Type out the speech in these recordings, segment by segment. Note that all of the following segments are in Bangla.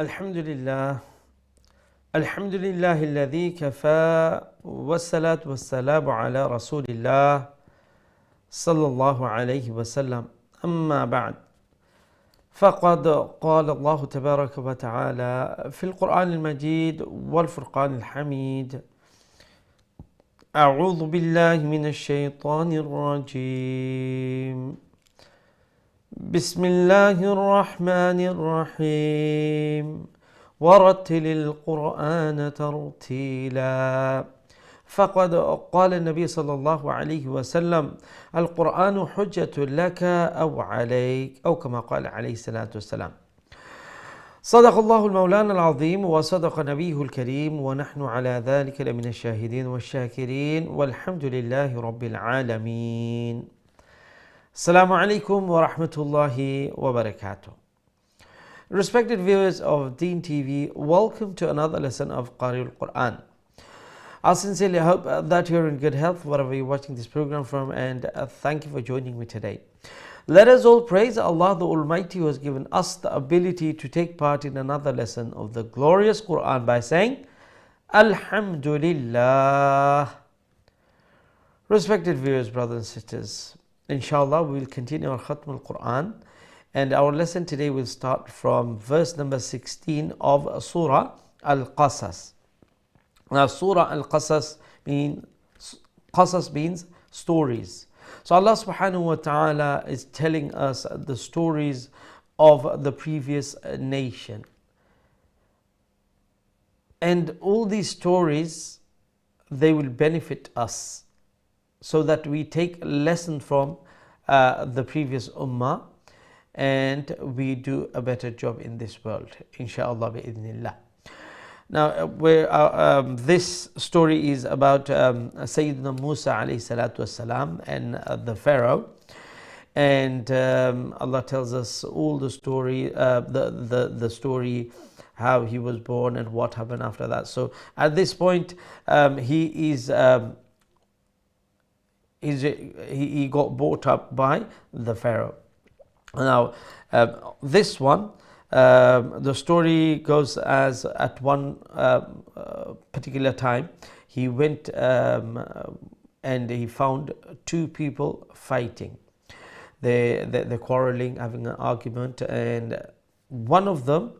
الحمد لله الحمد لله الذي كفى والصلاة والسلام على رسول الله صلى الله عليه وسلم أما بعد فقد قال الله تبارك وتعالى في القرآن المجيد والفرقان الحميد أعوذ بالله من الشيطان الرجيم بسم الله الرحمن الرحيم ورتل القرآن ترتيلا فقد قال النبي صلى الله عليه وسلم القرآن حجة لك أو عليك أو كما قال عليه الصلاة والسلام صدق الله المولان العظيم وصدق نبيه الكريم ونحن على ذلك لمن الشاهدين والشاكرين والحمد لله رب العالمين. Assalamu alaikum wa rahmatullahi wa barakatuh. Respected viewers of Deen TV, welcome to another lesson of Qari al-Quran. I sincerely hope that you're in good health wherever you're watching this program from, and thank you for joining me today. Let us all praise Allah the Almighty who has given us the ability to take part in another lesson of the glorious Quran by saying Alhamdulillah. Respected viewers, brothers and sisters, inshallah, we will continue our Khatm al-Quran, and our lesson today will start from verse number 16 of Surah Al-Qasas. Now, Surah Al-Qasas means stories. So Allah subhanahu wa ta'ala is telling us the stories of the previous nation. And all these stories, they will benefit us, so that we take a lesson from the previous ummah and we do a better job in this world, inshallah bi'idhnillah. Now, this story is about Sayyidina Musa alayhi salatu wasalam and the Pharaoh, and Allah tells us all the story, the story, how he was born and what happened after that. So at this point, he got brought up by the Pharaoh. Now, this one, the story goes as at one particular time, he went and he found two people fighting. They're quarreling, having an argument, and one of them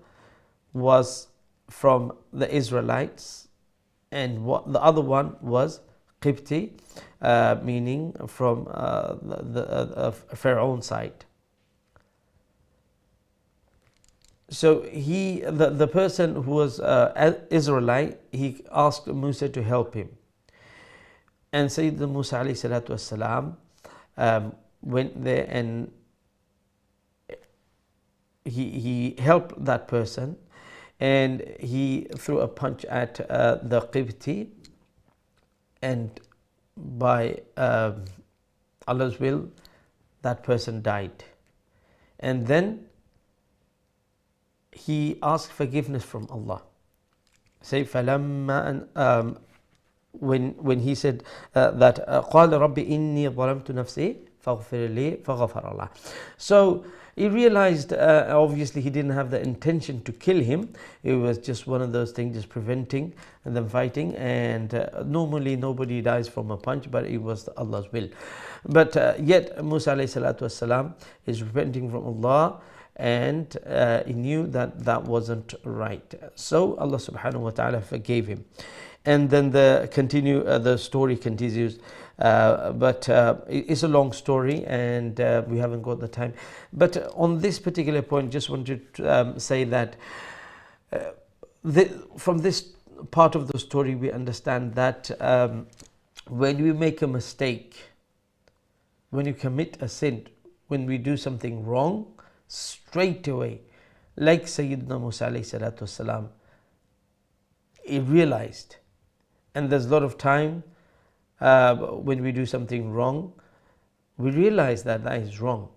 was from the Israelites, and the other one was Qibti, meaning from the Pharaoh's side. So the person who was Israelite, he asked Musa to help him, and Sayyidina Musa alayhi salatu wasalam went there and he helped that person, and he threw a punch at the Qibti, and by Allah's will, that person died. And then he asked forgiveness from Allah. Say, فَلَمَّا when he said that قَالَ رَبِّ إِنِّي ظَلَمْتُ نَفْسِي فَاغْفِرْ لِي فَغَفَرَ اللَّهُ. So he realized, obviously he didn't have the intention to kill him. It was just one of those things, just preventing them fighting. And normally nobody dies from a punch, but it was Allah's will. But yet Musa alayhi salatu wasalam is repenting from Allah, and he knew that that wasn't right. So Allah subhanahu wa ta'ala forgave him. And then the story continues. But it's a long story, and we haven't got the time. But on this particular point, just wanted to say that from this part of the story, we understand that when we make a mistake, when you commit a sin, when we do something wrong, straight away, like Sayyidina Musa alayhi salatu wasalam, he realized. And there's a lot of time when we do something wrong, we realize that that is wrong.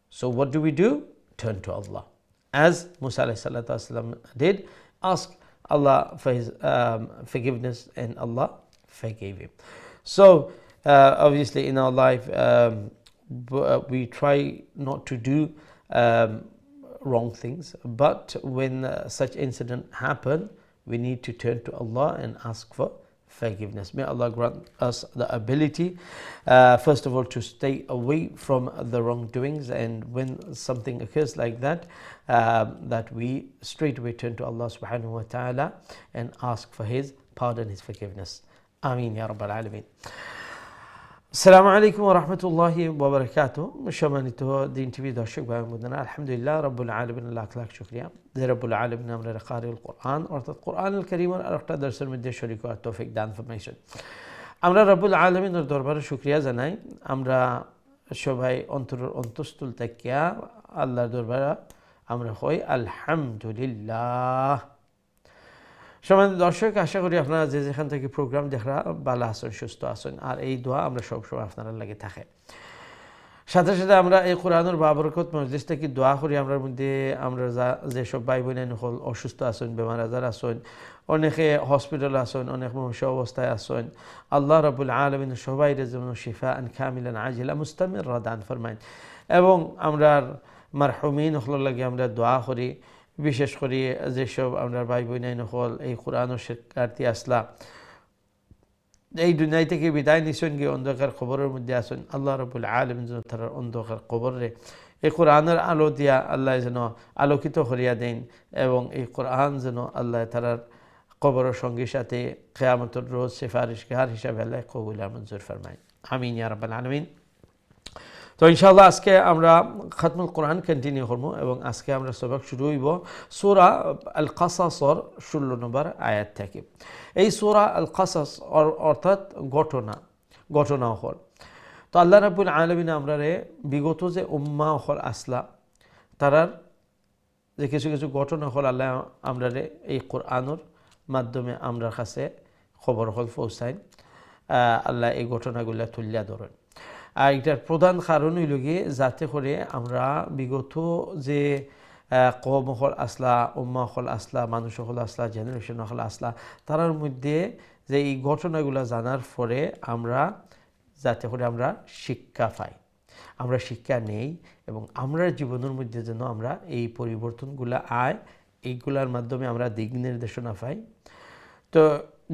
So what do? Turn to Allah, as Musa alayhi salatu wasalam did. Ask Allah for his forgiveness, and Allah forgave him. So obviously in our life, we try not to do wrong things. But when such incident happen, we need to turn to Allah and ask for forgiveness. May Allah grant us the ability, first of all, to stay away from the wrongdoings, and when something occurs like that, that we straight away turn to Allah subhanahu wa ta'ala and ask for His pardon, His forgiveness. Ameen ya Rabbal Alameen. Assalamu alaikum wa rahmatullahi wa barakatuh. সম্মানিত দিন টিভি দর্শক ভাই বোনেরা, আলহামদুলিল্লাহ রাব্বুল আলামিন, লাখ লাখ শুকরিয়া যে রাব্বুল আলামিন আমরা কারিউল কোরআন অর্থাৎ কোরআনুল কারীমের আরেকটা দর্শের মধ্যে শরীক হওয়ার তৌফিক দান ফরমাইছেন। আমরা রাব্বুল আলামিনের দরবারে শুকরিয়া জানাই। আমরা সবাই অন্তরের অন্তঃস্থল থেকে আল্লাহর দরবারে আমরা হই আলহামদুলিল্লাহ। সম্মানিত দর্শক, আশা করি আপনারা যে যেখান থেকে প্রোগ্রাম দেখা ভালো আছেন, সুস্থ আছেন, আর এই দোয়া আমরা সবসময় আপনারা লাগে থাকে। সাথে সাথে আমরা এই কোরআনের বাবরকত মজলিস থেকে দোয়া করি আমরা মধ্যে আমরা যেসব ভাই বোন হল অসুস্থ আছেন, বেমার আজার আছেন, অনেকে হসপিটাল আছেন, অনেক মানুষ অবস্থায় আছেন, আল্লাহ রাব্বুল আলামিন সবাইরে যেন শিফা আন কামিলান আজিলা মুস্তামির দান ফরমাইন। এবং আমরা মারহুমিন হল লাগে আমরা দোয়া করি, বিশেষ করে যেসব আমরা ভাই বোনাই হল এই কোরআনের শিক্ষার্থী আসলা এই দুনিয়া থেকে বিদায় নিছেন গিয়ে অন্ধকার কবরের মধ্যে আসেন, আল্লাহ রাব্বুল আলামিন যেন তার অন্ধকার কবরে এই কোরআনের আলো দিয়া আল্লাহ যেন আলোকিত করিয়া দেন, এবং এই কোরআন যেন আল্লাহ তার কবরের সঙ্গীর সাথে কিয়ামতের রোজ সিফারিশগার হিসাবে আল্লাহ কবুল আর মঞ্জুর ফরমায়। আমিন ইয়া রাব্বাল আলামিন। তো ইনশাআল্লাহ আজকে আমরা খাতমুল কোরআন কন্টিনিউ করবো, এবং আজকে আমরা সবক শুরু হইব সূরা আল কাসাসর 16 নম্বর আয়াত থেকে। এই সূরা আল কাসাস অর্থাৎ ঘটনা হল। তো আল্লাহ রাব্বুল আলামিন আমরারে বিগত যে উম্মাহ হল আসলা তারার যে কিছু কিছু ঘটনা হল আল্লাহ আমরারে এই কোরআনের মাধ্যমে আমরার কাছে খবর হল পৌঁছাইন। আল্লাহ এই ঘটনাগুলা তুলিয়া ধরেন। আর এটার প্রধান কারণ হইল গিয়ে যাতে করে আমরা বিগত যে কওম হল আসলা, উম্মা হল আসলা, মানুষ হল আসলা, জেনারেশন হল আসলা, তার মধ্যে যে এই ঘটনাগুলো জানার পরে আমরা যাতে করে আমরা শিক্ষা পাই, আমরা শিক্ষা নেই, এবং আমরা জীবনের মধ্যে যেন আমরা এই পরিবর্তনগুলো আয়, এইগুলার মাধ্যমে আমরা দিক নির্দেশনা পাই। তো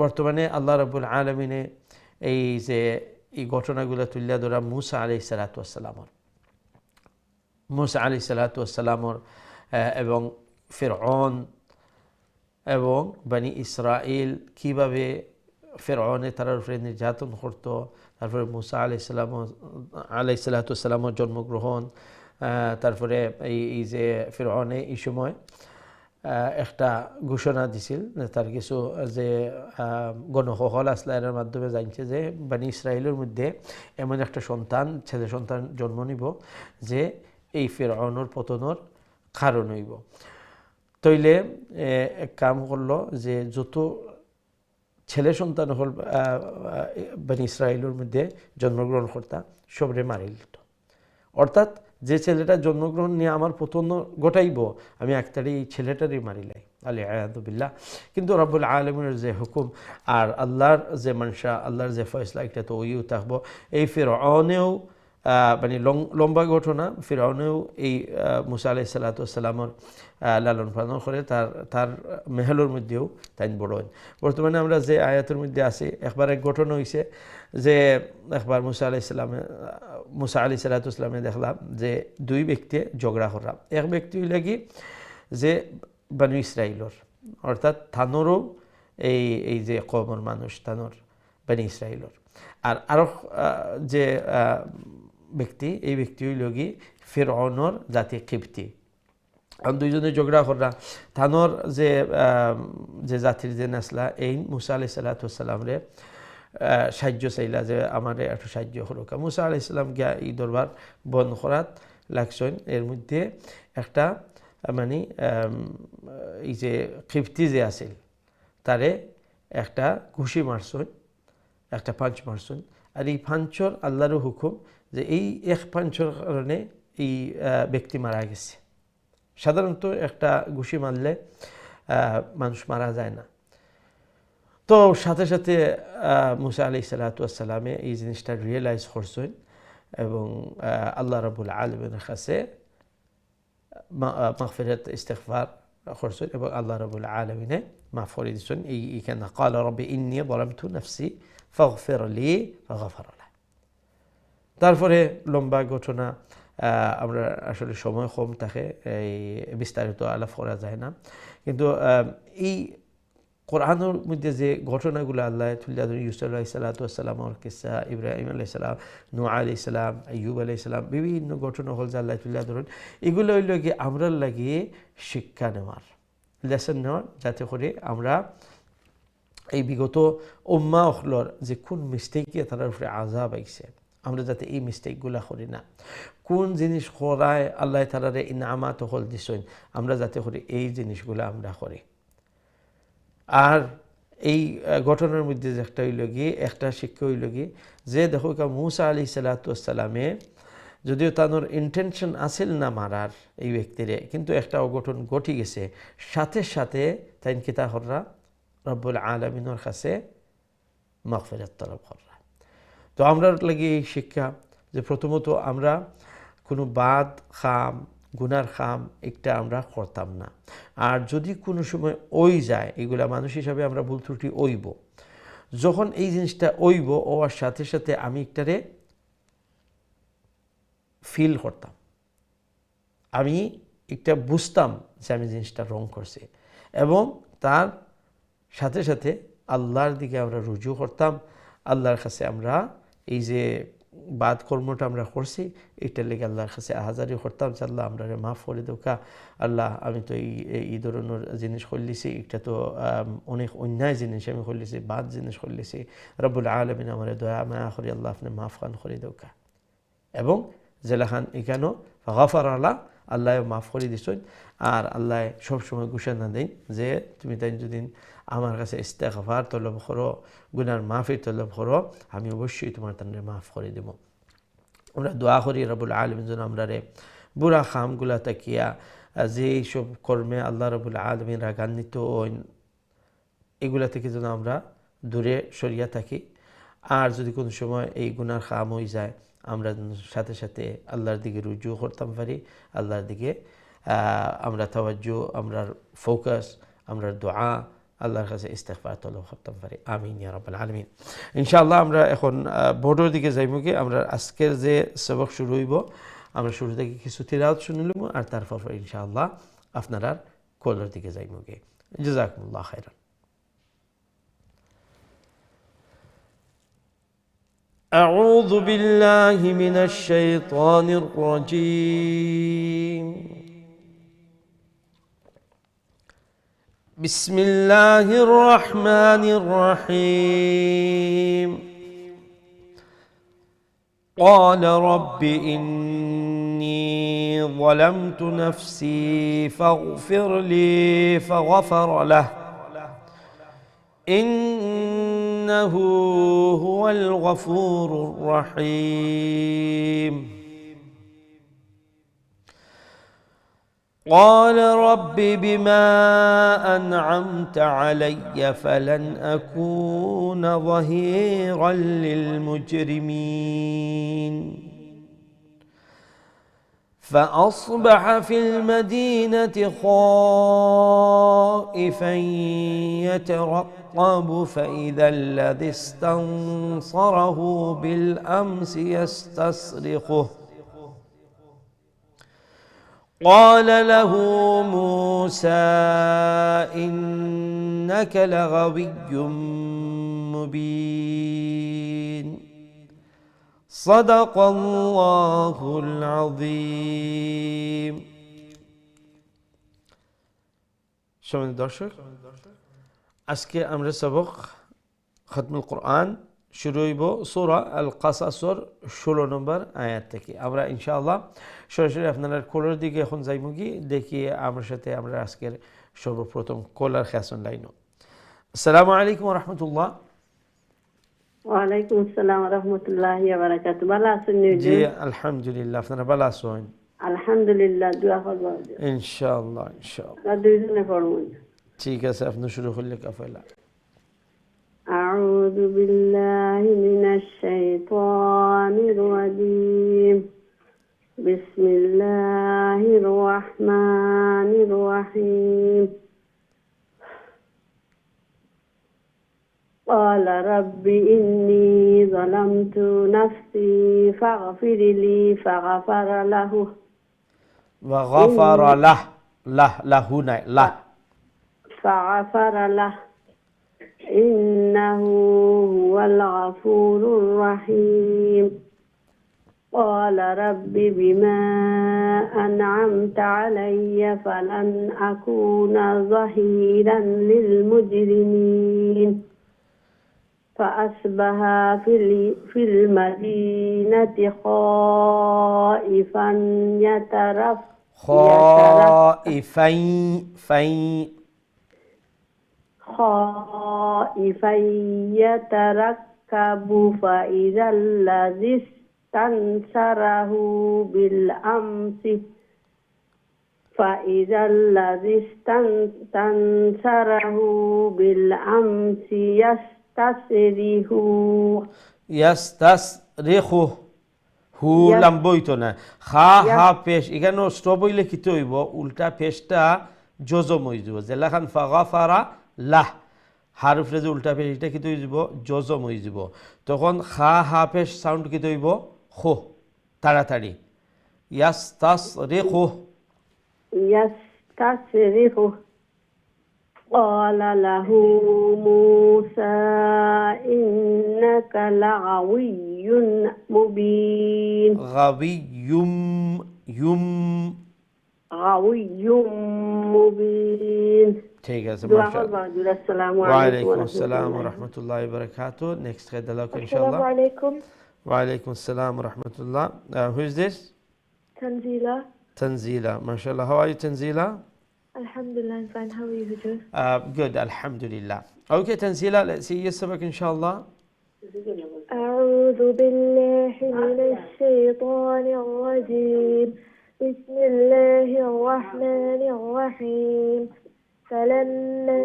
বর্তমানে আল্লাহ রাব্বুল আলামিনে এই যে এই ঘটনাগুলো তুলিয়া ধরা মুসা আলাইহিস সালাতু এবং ফিরআউন এবং বনি ইসরাইল কিভাবে ফিরআউনে তার উপরে নির্যাতন করত, তারপরে মুসা আলাইহিস সালাতুর জন্মগ্রহণ, তারপরে এই যে ফিরআউনে এই সময় একটা ঘোষণা দিছিল, তার কিছু যে গণহল আসলা এর মাধ্যমে জানছে যে বনি ইসরাইলের মধ্যে এমন একটা ছেলে সন্তান জন্ম নিব যে এই ফিরআউনের পতনের কারণ হইব। তইলে এক কাম করলো যে যত ছেলে সন্তান হল বনি ইসরাইলের মধ্যে জন্মগ্রহণ করতা সবরে মারিল। অর্থাৎ যে ছেলেটা জন্মগ্রহণ নিয়ে আমার পতন ঘটাইব আমি একটারই এই ছেলেটারই মারিলাই আলিয়াদুবিল্লাহ। কিন্তু রাব্বুল আলামিনের যে হুকুম আর আল্লাহর যে মানসা, আল্লাহর যে ফয়সলা, এটা তো ওইও থাকবো। এই ফিরআউনেও মানে লম্বা ঘটনা, ফিরআউনেও এই মুসা আলাইহিস সালামের লালন পালন করে, তার মেহলের মধ্যেও তাই বড় হয়। বর্তমানে আমরা যে আয়াতের মধ্যে আছি, একবার এক ঘটনা হয়েছে যে একবার মুসা আলাইহিস সালামে দেখলাম যে দুই ব্যক্তি ঝগড়া করা। এক ব্যক্তি হইলে কি যে বনি ইসরাইলর, অর্থাৎ থানোরও এই যে কওমের মানুষ, থানোর বনি ইসরাইলর, আর আরো যে ব্যক্তি, এই ব্যক্তি হইল কি ফিরআউনের জাতি কিবতি। দুইজনে ঝগড়া করা। থানোর যে জাতির যে নাসলা এই মুসা আলাইহিস সালামরে সাহায্য চাইলা যে আমার একটু সাহায্য করুক। মুসা আলাইহিস সালাম গিয়া এই দরবার বন্ধ করাত লাগছেন। এর মধ্যে একটা মানে এই যে কিবতি যে আছিল তারে একটা ঘুষি মারছেন, একটা পাঞ্চ মারছেন। আর এই পাঞ্চর আল্লাহর হুকুম যে এই এক পাঞ্চর কারণে এই ব্যক্তি মারা গেছে। সাধারণত একটা ঘুষি মারলে মানুষ মারা যায় না। তো সাথে সাথে মুসা আলাইহিস সালামে এই জিনিসটা রিয়েলাইজ করছেন এবং আল্লাহ রাব্বুল আলামিনের কাছে মাগফিরাত ইস্তিগফার করছেন এবং আল্লাহ রাব্বুল আলামিনে মাফ করে দিয়েছেন। এইখানে ক্বালা রাব্বি ইন্নী যালামতু নাফসি ফাগফির লি ফাগফারা লাহ। তারপরে লম্বা ঘটনা, আমরা আসলে সময় কম থাকে, এই বিস্তারিত আলাপ করা যায় না, কিন্তু এই কোরআনের মধ্যে যে ঘটনাগুলো আল্লাহ তুলে ধরেন, ইউসুফ আলাইহিসসালামের কিসসা, ইব্রাহিম আলাইহিসসালাম, নূহ আলাইহিসসালাম, আইয়ুব আলাইহিসসালাম, বিভিন্ন ঘটনা হল যে আল্লাহ তুলে ধরেন, এগুলো হইল কি আমরা লাগিয়ে শিক্ষা নেওয়ার, লেসন নেওয়ার, যাতে করে আমরা এই বিগত উম্মাহ হলর যে কোন মিস্টেকে তার উপরে আযাব আইছে, আমরা যাতে এই মিস্টেকগুলো করি না, কোন জিনিস করায় আল্লাহ তাআলারে ইনামাত হল দিছেন, আমরা যাতে করে এই জিনিসগুলো আমরা করি। আর এই ঘটনার মধ্যে যে একটা হইল গিয়ে, একটা শিক্ষা হইল গিয়ে যে দেখো মূসা আলাইহিস সালামে যদিও তানোর ইন্টেনশন আসিল না মারার এই ব্যক্তিরে, কিন্তু একটা অঘটন ঘটি গেছে, সাথে সাথে তাই কিতা হররা রব্বুল আলামিনের কাছে মাগফিরাত তলব কররা। তো আমরা লাগি এই শিক্ষা যে প্রথমত আমরা কোনো বাদ খাম, গুনার খাম একটা আমরা করতাম না। আর যদি কোনো সময় ওই যায়, এগুলা মানুষ হিসাবে আমরা ভুল ত্রুটি ওইব, যখন এই জিনিসটা ওইব, ওর সাথে সাথে আমি একটারে ফিল করতাম, আমি একটা বুঝতাম যে আমি জিনিসটা রং করছি, এবং তার সাথে সাথে আল্লাহর দিকে আমরা রুজু করতাম, আল্লাহর কাছে আমরা এই যে বাদ কর্মটা আমরা করছি এটার লেগে আল্লাহর কাছে আহাজারি করতাম যে আল্লাহ আমরা মাফ করে দোকা, আল্লাহ আমি তো এই ধরনের জিনিস করলিছি, এটা তো অনেক অন্যায় জিনিস আমি করলিছি, বাদ জিনিস করলিছি, রব্বুল আলামিন আমার দয়া মায়া করি, আল্লাহ আপনি মাফ খান করে দোকা। এবং জেলাখান এখানেও গফার আল্লাহ মাফ করে দিছেন। আর আল্লাহ সবসময় ঘোষণা দেন যে তুমি তাই যদি আমার কাছে ইস্তেগফার তলব করো, গুনার মাফি তলব করো, আমি অবশ্যই তোমার তাদের মাফ করে দেব। আমরা দোয়া করি রব্বুল আলামিন যেন আমরা বুড়া খামগুলা তাকিয়া যে সব কর্মে আল্লাহ রব্বুল আলামিন রাগান্বিত এগুলা থেকে যেন আমরা দূরে সরিয়া থাকি। আর যদি কোনো সময় এই গুনার খাম হয়ে যায়, আমরা সাথে সাথে আল্লাহর দিকে রুজু করতাম পারি, আল্লাহর দিকে আমরা তাওয়াজ্জু, আমরা ফোকাস, আমরা দোয়া, আল্লাহর কাছে ইস্তেগফার তলব করতাম পারি। আমিন ইয়া রাব্বাল আলামিন। ইনশাআল্লাহ আমরা এখন বোর্ডের দিকে যাইমুগে। আমরা আজকের যে সবক শুরু হইব, আমরা শুরু থেকে কিছু তিলাওয়াত শুনিলাম, আর তারপর ইনশাআল্লাহ আপনারা কোলের দিকে যাইমুগে। জাযাকুমুল্লাহ খাইরান। أعوذ بالله من الشيطان الرجيم. بسم الله الرحمن الرحيم. قال رب إني ظلمت نفسي فاغفر لي فغفر له إنه هو الغفور الرحيم. قال رب بما أنعمت علي فلن أكون ظهيرا للمجرمين. فأصبح في المدينة خائفا يترقب فإذا الذي استنصره بالأمس يستصرخه قال له موسى إنك لغوي مبين. صدق الله العظيم. সম্মানিত দর্শক, আজকে আমরা সবক খতমুল কোরআন শুরু হইব সূরা আল কাসাসর 16 নম্বর আয়াত থেকে। আমরা ইনশাআল্লাহ সরাসরি আপনারা কোলার দিকে এখন যাইমুগি, দেখি আমার সাথে আমরা আজকের সর্বপ্রথম কোলার খেসন লাইন। আসসালামু আলাইকুম ওয়া রাহমাতুল্লাহ। ওয়ালাইকুম আসসালাম ওয়া রাহমাতুল্লাহি ওয়া বারাকাতুহু। ভালো আছেন? জি আলহামদুলিল্লাহ, আপনারা ভালো আছেন? আলহামদুলিল্লাহ, দোয়া করব ইনশাআল্লাহ ইনশাআল্লাহ। দুইজনে পড়ব। ঠিক আছে, আপনি শুরু করলে কাফেলা। আউযু বিল্লাহি মিনাশ শাইতানির রাজীম। بسم الله الرحمن الرحيم قال رب إني ظلمت نفسي فاغفر لي فغفر له وغفر له له له فغفر له إنه هو الغفور الرحيم قال رب بما أنعمت علي فلن أكون ظهيرا للمجرمين فأصبح في المدينة خائفا خائفا يتركب فإذا الذي استنصره بالأمس يستصرخه হু লাম্বইতো না খা হা পেশ এখানে স্টপ হইলে কি হইব উল্টা পেশটা জজম হয়ে যাব জেলাখান ফাগাফারা লাহ হারফরে যে উল্টা পেশ এটা কি হয়ে যাব জজম হয়ে যাব তখন খা হা পেশ সাউন্ড কি হইব খো তাড়াতাড়ি ইয়াস্তাসরিখু قال له موسى إنك لغوي مبين غوي مبين ঠিক আছে মাশাআল্লাহ ওয়ালাইকুম আসসালাম ওয়া রাহমাতুল্লাহি ওয়া বারাকাতুহু নেক্সট খেদালাক ইনশাআল্লাহ Assalamu alaikum. Wa alaikum assalam wa rahmatullah. Who is this? Tanzila. Tanzila. MashaAllah. How are you, Tanzila? Alhamdulillah, I'm fine. How are you, Hujur? Good. Alhamdulillah. Okay, Tanzila. Let's see your sabak, inshallah. أعوذ بالله من الشيطان الرجيم. بسم الله الرحمن الرحيم. فلما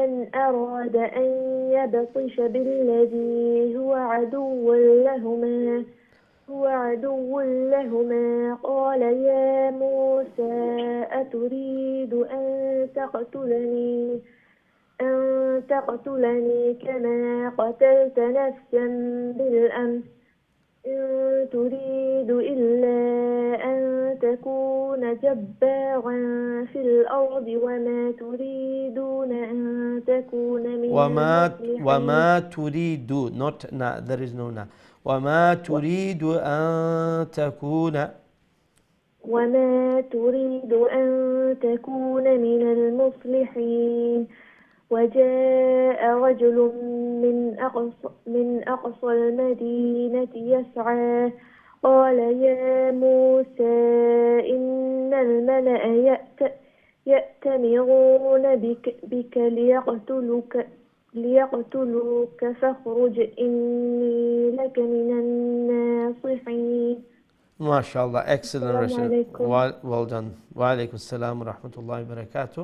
أن أراد أن يبطش بالذي هو عدو لهما قال يا موسى أتريد أن تقتلني كما قتلت نفسا بالأمس إن تريد إلا أن تكون جبارا في الأرض وما تريدون أن تكون من المصلحين وما تريد not na there is no na وما تريد أن تكون من المصلحين وجاء رجل من أقصى المدينة يسعى قال يا موسى إن الملأ يأتمرون بك ليقتلوك فاخرج إني لك من الناصحين. MashaAllah. Excellent. Well done. Wa alaikum assalam wa rahmatullahi wa barakatuh.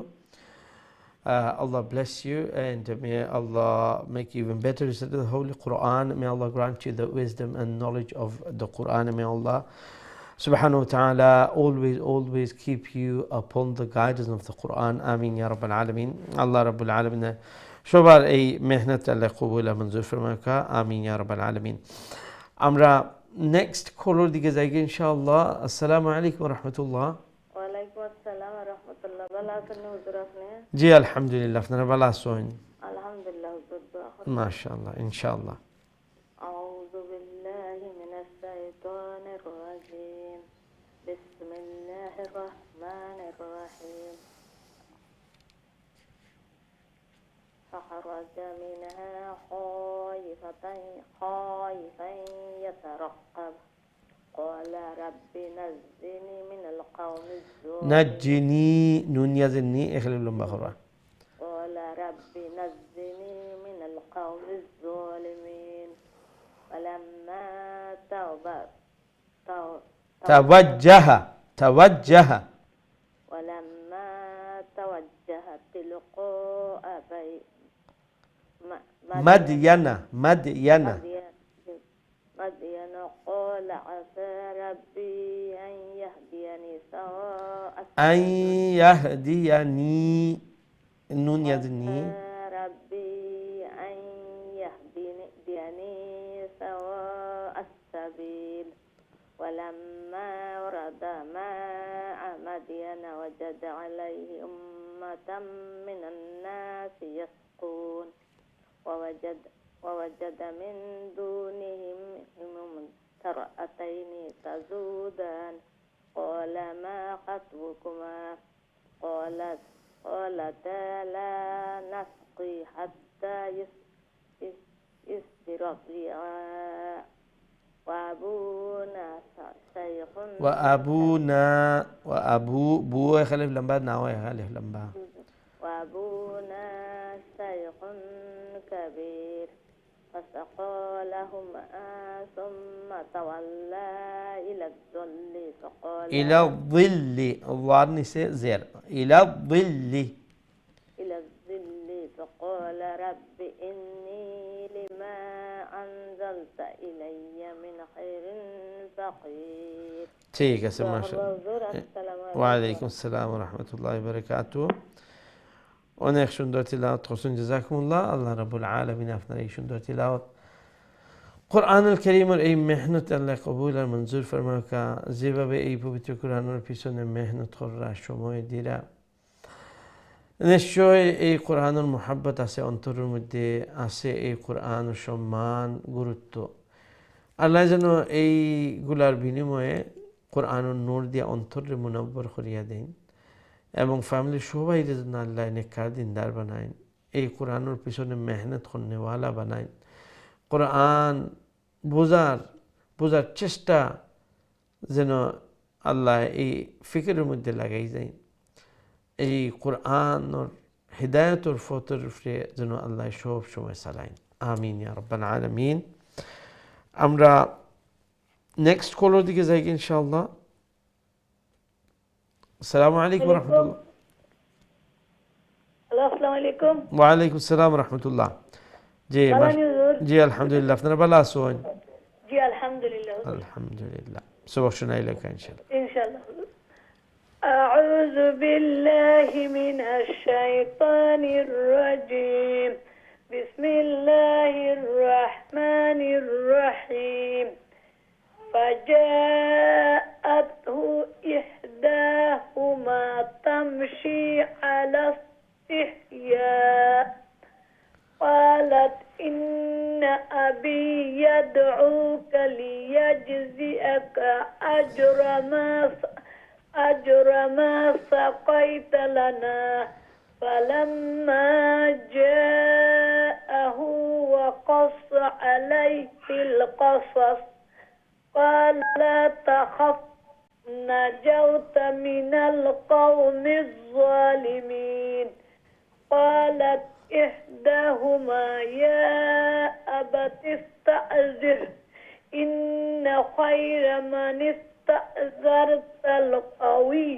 Allah bless you and may Allah make you even better to the Holy Quran. May Allah grant you the wisdom and knowledge of the Quran. May Allah subhanahu wa ta'ala always keep you upon the guidance of the Quran. Ameen ya Rabbal Alameen. Allah Rabbul Alameen. সবার এই মেহনত আল্লাহ কবুল মঞ্জুর ফরমাকা আমিন ইয়া রাব্বাল আলামিন আমরা নেক্সট কলার দিকে যাই ইনশাআল্লাহ আসসালামু আলাইকুম ওয়া রাহমাতুল্লাহ ওয়া আলাইকুম আসসালাম ওয়া রাহমাতুল্লাহ ভালো আছেন হুজুর আপনি জি আলহামদুলিল্লাহ আপনারা ভালো আছেন আলহামদুলিল্লাহ হুজুর মাশাআল্লাহ ইনশাআল্লাহ আউযু বিল্লাহি মিনাশ শাইতানির রাজীম বিসমিল্লাহির রাহমানির রাহিম فخرج منها خائفا يترقب قال رب نجني من القوم الظالمين نجني نون يزني اخلي لهم بخرا قال رب نجني من القوم الظالمين ولما توجه ولما توجه تلقاء مدين قال عسى ربي أن يهديني النون يدني ربي أن يهديني سواء السبيل ولما ورد ماء مدين وجد عليه أمة من الناس يسقون ووجد من دونهم امرأتين تذودان قال ما خطبكما قالتا لا نسقي حتى يصدر الرعاء وأبونا شيخ وأبو بو يخلف لمبا ناوي يخلف لمبا وأبونا شيخ كبير فسقى لهما ثم تولى إلى الظل فقال إلى الظل الظل زير إلى الظل فقال رب إني لما أنزلت إلي من خير فقير. ठीक है सर माशाल्लाह. وعليكم السلام ورحمة الله وبركاته. অনেক সুন্দর তিলাওয়াত করছেন, জাযাকুমুল্লাহ। আল্লাহ রাব্বুল আলামিন আপনার এই সুন্দর তিলাওয়াত কোরআনুল কারীমের এই মেহনত আল্লাহ কবুল আর মঞ্জুর ফরমাক। যেভাবে এই পবিত্র কোরআনের পিছনে মেহনত করা, সময় দিরা, নিশ্চয় এই কোরআনের মুহাব্বত আছে, অন্তরের মধ্যে আছে এই কোরআনের সম্মান গুরুত্ব। আল্লাহ যেন এইগুলার বিনিময়ে কোরআনের নূর দিয়ে অন্তরে মুনাব্বর করিয়া দেন এবং ফ্যামিলির সবাই যেন আল্লাহ নেককার দিনদার বানায়, এই কোরআনের পিছনে মেহনত করনেওয়ালা বানায়, কোরআন বোঝার চেষ্টা যেন আল্লাহ এই ফিকিরের মধ্যে লাগাই যায়, এই কোরআনের হিদায়তর ফতর উপরে যেন আল্লাহ সব সময় চালায়। আমিন ইয়া রাব্বাল আলামিন। আমরা নেক্সট কলের দিকে যাই ইনশাআল্লাহ। আসসালামু আলাইকুম ওয়া রাহমাতুল্লাহ। আসসালামু আলাইকুম। ওয়া আলাইকুম আসসালাম ওয়া রাহমাতুল্লাহ। জি জি আলহামদুলিল্লাহ। আপনারা ভালো আছেন? জি আলহামদুলিল্লাহ। আলহামদুলিল্লাহ। সবক শোনাই লেখা ইনশাআল্লাহ। ইনশাআল্লাহ। أعوذ بالله من الشيطان الرجيم. بسم الله الرحمن الرحيم. فجاءته إحداهما تمشي على استحياء قالت إن أبي يدعوك ليجزئك أجر ما سقيت لنا. فلما جاءه وقص عليه القصص قال لا تخف نجوت من القوم الظالمين. قالت إحداهما يا أبت استأجر إن خير من استأجرت القوي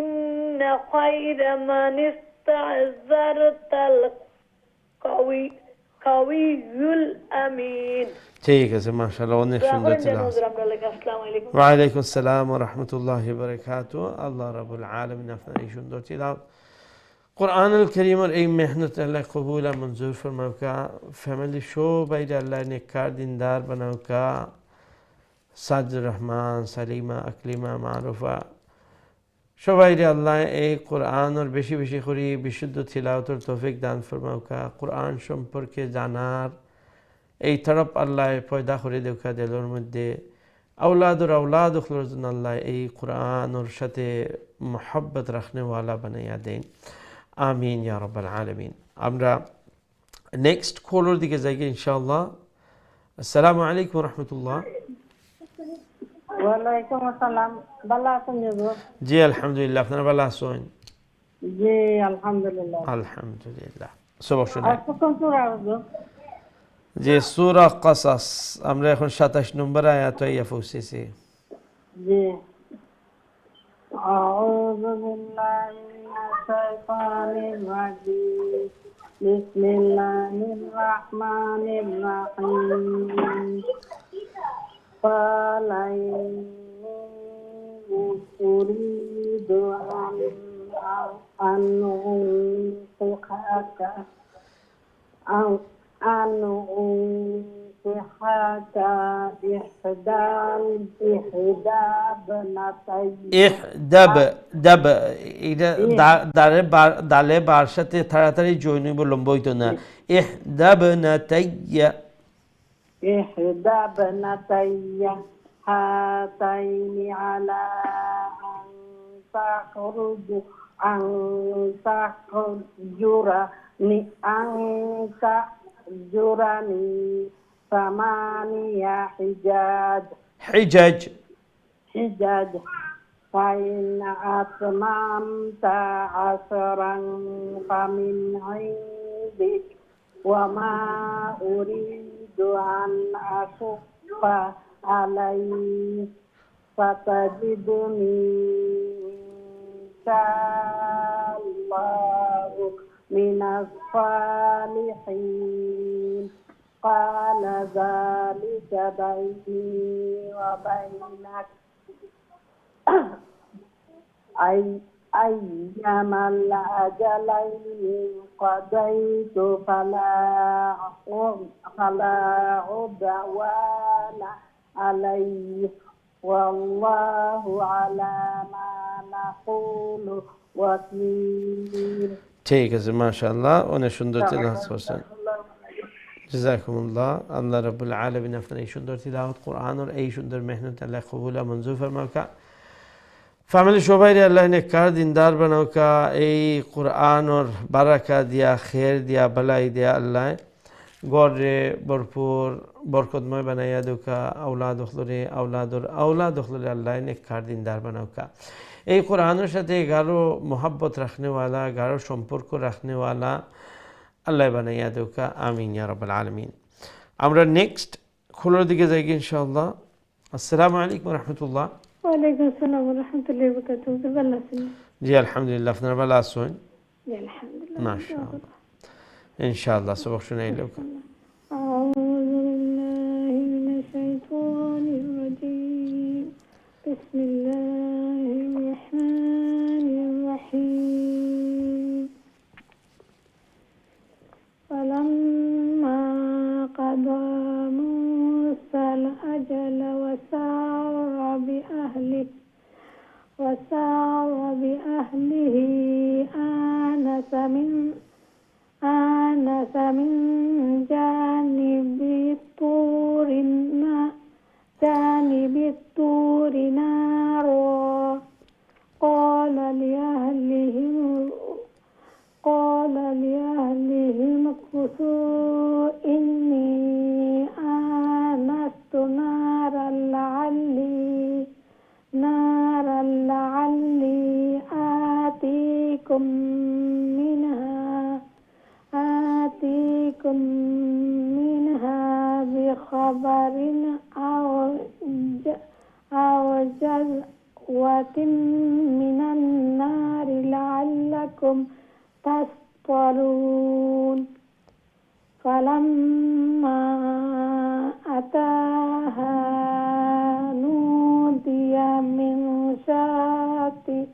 إن خير من استأجرت القوي الأمين. ঠিক আছে মাশাআল্লাহ, অনেক সুন্দর তিলাওয়াত। ওয়া আলাইকুম আসসালাম ওয়া রাহমাতুল্লাহি ওয়া বারাকাতুহু। আল্লাহ রাব্বুল আলামিন আপনার এই সুন্দর তিলাওয়াত কোরআনুল কারীমের এই মেহনত আল্লাহ কবুল আর মঞ্জুর ফরমাওক। ফ্যামিলি সবাই আল্লাহ নেককার দিনদার বানাওক। সাজুর রহমান, সালিমা, আকলিমা, মারুফা সবাই আল্লাহ এই কোরআনের বেশি বেশি করে বিশুদ্ধ তিলাওয়াতের তৌফিক দান ফরমাওক। কোরআন সম্পর্কে জানার এই তরফ আল্লাহ পয়দা করে দেখা দিলের মধ্যে আউলাদ জন্য আল্লাহ এই কোরআনের সাথে মোহাব্বত রাখনেওয়ালা বানাইয়া দেন। আমিন ইয়া রাব্বাল আলামিন। আমরা নেক্সট কলের দিকে যাই ইনশাআল্লাহ। আসসালামু আলাইকুম ওয়া রাহমাতুল্লাহ। ওয়ালাইকুম আসসালাম। ভালো আছেন হুজুর? জি আলহামদুলিল্লাহ। আপনারা ভালো আছেন? জি আলহামদুলিল্লাহ। আলহামদুলিল্লাহ। সবক শোনাই। আজকে কোন সূরা হুজুর? যে সূরা কাসাস, আমরা এখন 27 নম্বর আয়াত আইয়া পৌঁছেছি। জি। আউযু বিল্লাহি মিনাশ শাইতানির রাজিম। বিসমিল্লাহির রাহমানির রাহিম। قال إني أريد أن أنصحك إحدى ابنتي دب এটা দালে বার সাথে তাড়াতাড়ি জয়েন হইব লম্ব হইতো না ইহদাবনাতাইয়া إحدى ابنتي هاتين على أن تأجرني ثمانية حجج فإن أتممت عشرا فمن عندك وما أريد أن أشق عليك فتجدني إن شاء الله من الصالحين قال ذلك بيني وبينك أيما الأجلين قضيت فلا عدوان عليه والله على ما نقول وكيل ঠিক আছে মাশাআল্লাহ অনেক সুন্দর তেলাওয়াত করছেন জাযাকুমুল্লাহ আল্লাহ রাব্বুল আলামিন আপনার এই সুন্দর তিলাওয়াত কোরআনের এই সুন্দর মেহনত আল্লাহ কবুল ও মঞ্জুর ফরমাওকা ফ্যামিলি সবাই আল্লাহ নেককার দিনদার বানাওকা এই কোরআনের বারাকা দিয়া খের দিয়া বালাই দিয়া আল্লাহ গড়ে ভরপুর বরকতময় বানাইয়া দুকা আওলাদ হখলরে আল্লাহ নেককার দিনদার বানাওকা এই কোরআনের সাথে গাঢ় মোহাব্বত রাখনেওয়ালা গাঢ় সম্পর্ক রাখনেওয়ালা আল্লাহ বানাইয়া দুকা আমিন ইয়া রাব্বাল আলামিন আমরা নেক্সট খোলার দিকে যাই ইনশাআল্লাহ আসসালামু আলাইকুম ওয়া রাহমাতুল্লাহ ওয়ালাইকুম আসসালাম ওয়া রাহমাতুল্লাহি ওয়া বারাকাতুহু ভালো আছেন জি আলহামদুলিল্লাহ আপনারা ভালো আছেন জি আলহামদুলিল্লাহ মাশাআল্লাহ ইনশাআল্লাহ সবক শুনাইলো আউযু বিল্লাহি মিনাশ শাইতানির রাজীম বিসমিল্লাহির রাহমানির রাহিম ফালাম্মা قضى موسى الأجل وسار بأهله آنس من جانب الطور نارا قال لأهلهم امكثوا إني آنست نارا لعلي آتيكم منها بخبر أو جذوة من النار لعلكم تصطلون فلما أتاها نودي من شاطئ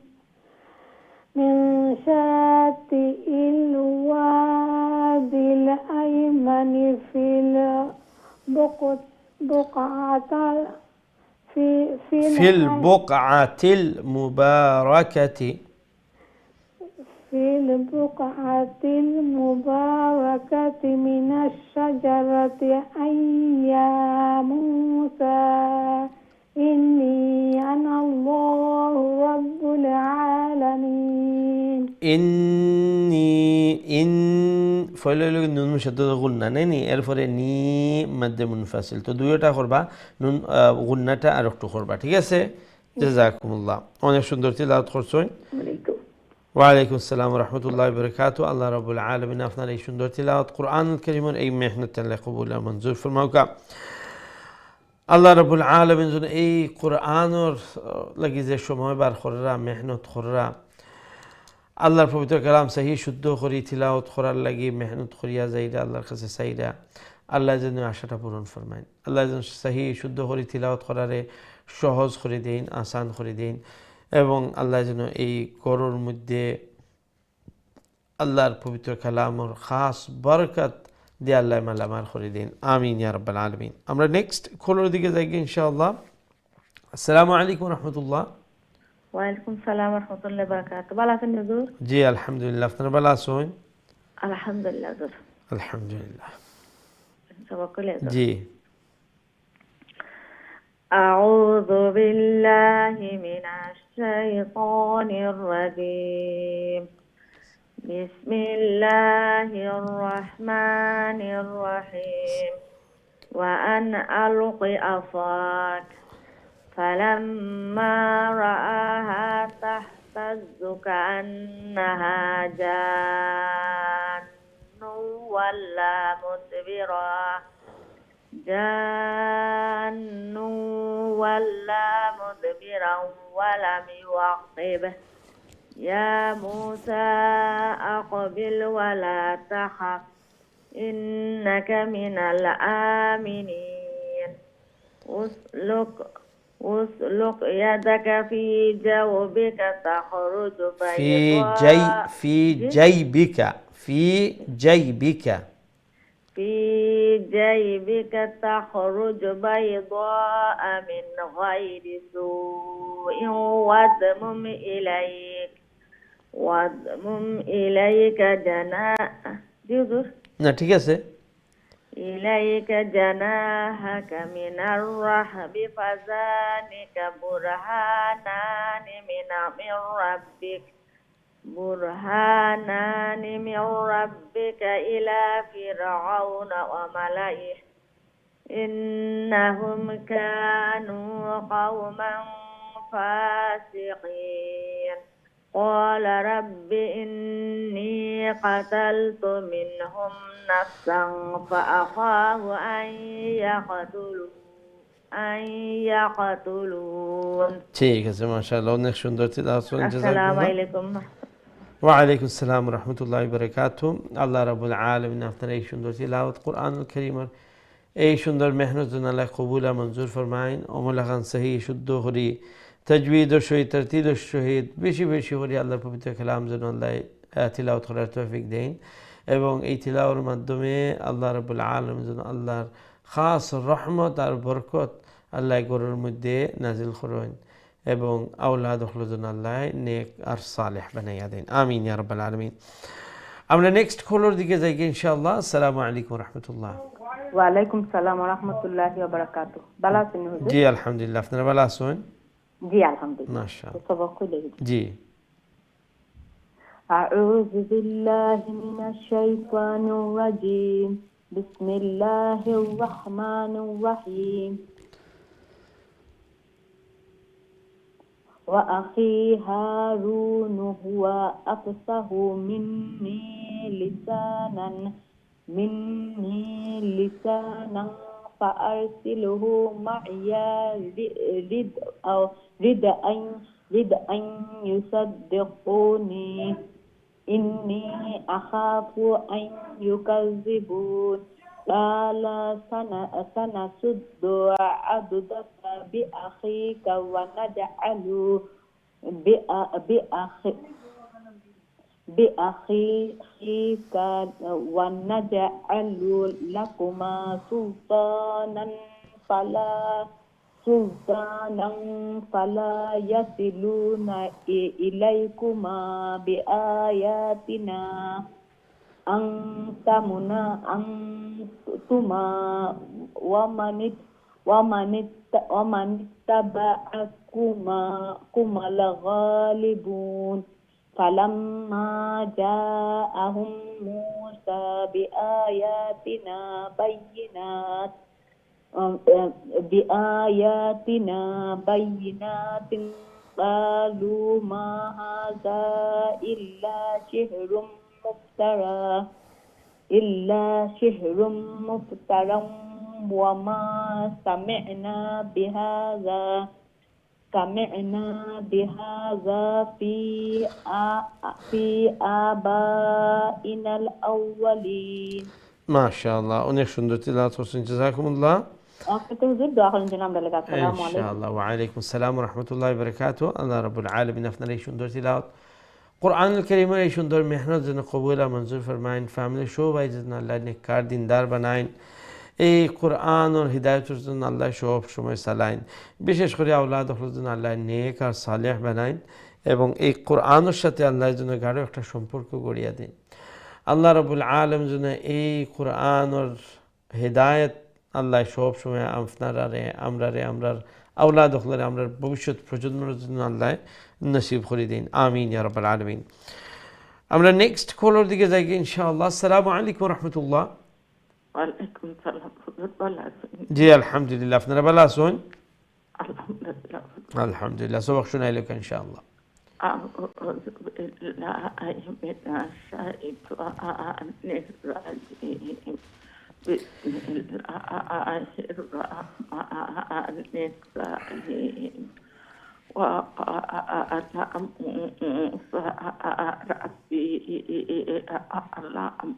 الوادي الأيمن في البقعة المباركة من الشجرة أي يا موسى إني أنا الله رب العالمين ফলে নুন মুশাদ্দাদ গুন্না নেই এরপরে নি মধ্যে মুনফাসিল তো দুইটা করবা নুন গুন্নাটা আর একটু করবা ঠিক আছে জাযাকুমুল্লাহ অনেক সুন্দর তিলাওয়াত করছেন ওয়ালাইকুম আসসালাম ওয়া রাহমাতুল্লাহি ওয়া বারাকাতুহু আল্লাহ রাব্বুল আলামিন আপনার এই সুন্দর তিলাওয়াত কোরআনুল কারীমের এই মেহনত আল্লাহ কবুল ও মঞ্জুর ফরমাওকা আল্লাহ রাব্বুল আলামিন যেন এই কোরআনের লাগি যে সময় বার করা মেহনত করা আল্লাহর পবিত্র কালাম সহি শুদ্ধ করি তিলাওয়াত করার লাগি মেহনত করিয়া যাইরা আল্লাহর কাছে চাইরা আল্লাহ যেন আশাটা পূরণ ফরমাইন আল্লাহ যেন সহি শুদ্ধ করি তিলাওয়াত করারে সহজ করে দেন আসান করে দেন এবং আল্লাহ যেন এই গরুর মধ্যে আল্লাহর পবিত্র কালামর খাস বরকত দিয়ে আল্লাহ মালামাল করে দিন, আমিন ইয়া রাব্বাল আলামিন। আমরা নেক্সট কলের দিকে যাই ইনশাআল্লাহ। আসসালামু আলাইকুম রহমতুল্লাহ। ওয়ালাইকুম সালাম রহমতুল্লাহ বারাকাতুহু। ভালো আছেন হুজুর? জি আলহামদুলিল্লাহ, আপনারা ভালো আছেন? আলহামদুলিল্লাহ হুজুর। আলহামদুলিল্লাহ। তাওয়াক্কুলে হুজুর। জি। আউযু বিল্লাহি মিনাশ শাইতানির রাজীম। বিসমিল্লাহির রহমানির রহিম। ওয়া আন আলqi আসাক فلما رآها تهتز كأنها جان ولا مدبرا ولم يعقب يا موسى أقبل ولا تخف إنك من الآمنين أسلك يدك في جيبك تخرج في جيبك تخرج بيضاء من غير سوء واضمم إليك إليك جناحك من الرهب فذلك برهانان من ربك إلى فرعون وملئه إنهم كانوا قوما فاسقين قال رب إني قتلت منهم نفسا فأخاف أن يقتلون ঠিক আছে, মাশাআল্লাহ, অনেক সুন্দর তিলাওয়াত করেছেন। আসসালামু আলাইকুম। ওয়া আলাইকুম আসসালাম ওয়া রাহমাতুল্লাহি ওয়া বারাকাতুহু। আল্লাহ রাব্বুল আলামিন আপনার এই সুন্দর তিলাওয়াত কুরআনুল কারীমের এই সুন্দর মেহনত যেন আল্লাহ কবুল আর মঞ্জুর ফরমাইন। অমলাখান সহি শুদ্ধ করি তাজবিদের সহিত তারতিলের সহিত বেশি বেশি করে আল্লাহর পবিত্র কালাম যেন আল্লাহ তিলাওয়াত করার তৌফিক দেন এবং এই তিলাওয়ার মাধ্যমে আল্লাহ রাব্বুল আলামিন যেন আল্লাহর খাস রহমত আর বরকত আল্লাহ গরুর মধ্যে নাজিল করেন এবং আওলাদ হলো যেন আল্লাহ নেক আর সালেহ বানাইয়া দেন, আমিন ইয়া রাব্বাল আলামিন। আমরা নেক্সট কলের দিকে যাই ইনশাআল্লাহ। আসসালামু আলাইকুম রহমতুল্লাহ। ওয়ালাইকুম সালাম ওয়া রাহমাতুল্লাহি ওয়া বারাকাতুহু। ভালো আছেন হুজুর? জি আলহামদুলিল্লাহ, আপনারা ভালো আছেন? জি আলহামদুলিল্লাহ। মাশাআল্লাহ। তাওয়াক্কুল জি। আউযু বিল্লাহি মিনাশ শাইতানির রাজীম। বিসমিল্লাহির রহমানির রহিম। وأخي هارون هو أفصح مني لسانا فأرسله معي رد أن يصدقوني إني أخاف أن يكذبون قال سنشد عضدك بأخيك ونجعل لكما سلطانا فلا يصلون إليكما بآياتنا أنتما ومن اتبعكما الغالبون فلما جاءهم موسى بآياتنا بينات قالوا ما هذا إلا شهر مفترى وما سمعنا بهذا في آبائنا الأولين। মাশাআল্লাহ, অনেক সুন্দর তিলাওয়াত করছেন, জাযাকুমুল্লাহ। ওকে তো হুজুর দোয়া করেন যেন আমরা লেগে। আসসালামু আলাইকুম। ইনশাআল্লাহ। ওয়া আলাইকুম আসসালাম ওয়া রাহমাতুল্লাহি ওয়া বারাকাতুহু। আল্লাহ রাব্বুল আলামিন আপনার এই সুন্দর তিলাওয়াত কোরআনুল কারীমের এই সুন্দর মেহনত যেন কবুল আর মঞ্জুর ফরমাইন। ফ্যামিলি সবাই যেন আল্লাহ নেককার দিনদার বানাইন। এই কোরআন আর হিদায়াতের জন্য আল্লাহ সব সময় চালাইন। বিশেষ করে আওলাদ হলের জন্য আল্লাহ নেক আর সালেহ বানাইন এবং এই কোরআনের সাথে আল্লাহর জন্য গাঢ় একটা সম্পর্ক গড়িয়ে দিন। আল্লাহ রাব্বুল আলামিন যেন এই কোরআনের হিদায়াত আল্লাহ সব সময় আপনারারে আমরার আওলাদ হলের আমরার ভবিষ্যৎ প্রজন্মের জন্য আল্লাহ নসিব করে দিন। আমিন ইয়া রাব্বাল আলামিন। আমরা নেক্সট কলের দিকে যাই ইনশাআল্লাহ। আসসালামু আলাইকুম ওয়া রাহমাতুল্লাহ। ওয়ালাইকুম সালাম। ভালো আছেন? জি আলহামদুলিল্লাহ। আপনারা ভালো আছেন? আলহামদুলিল্লাহ। আলহামদুলিল্লাহ। সবক শুনাইলো ইনশাআল্লাহ। أعوذ بالله من الشيطان الرجيم. بسم الله الرحمن الرحيم. وقال موسى ربي أعلم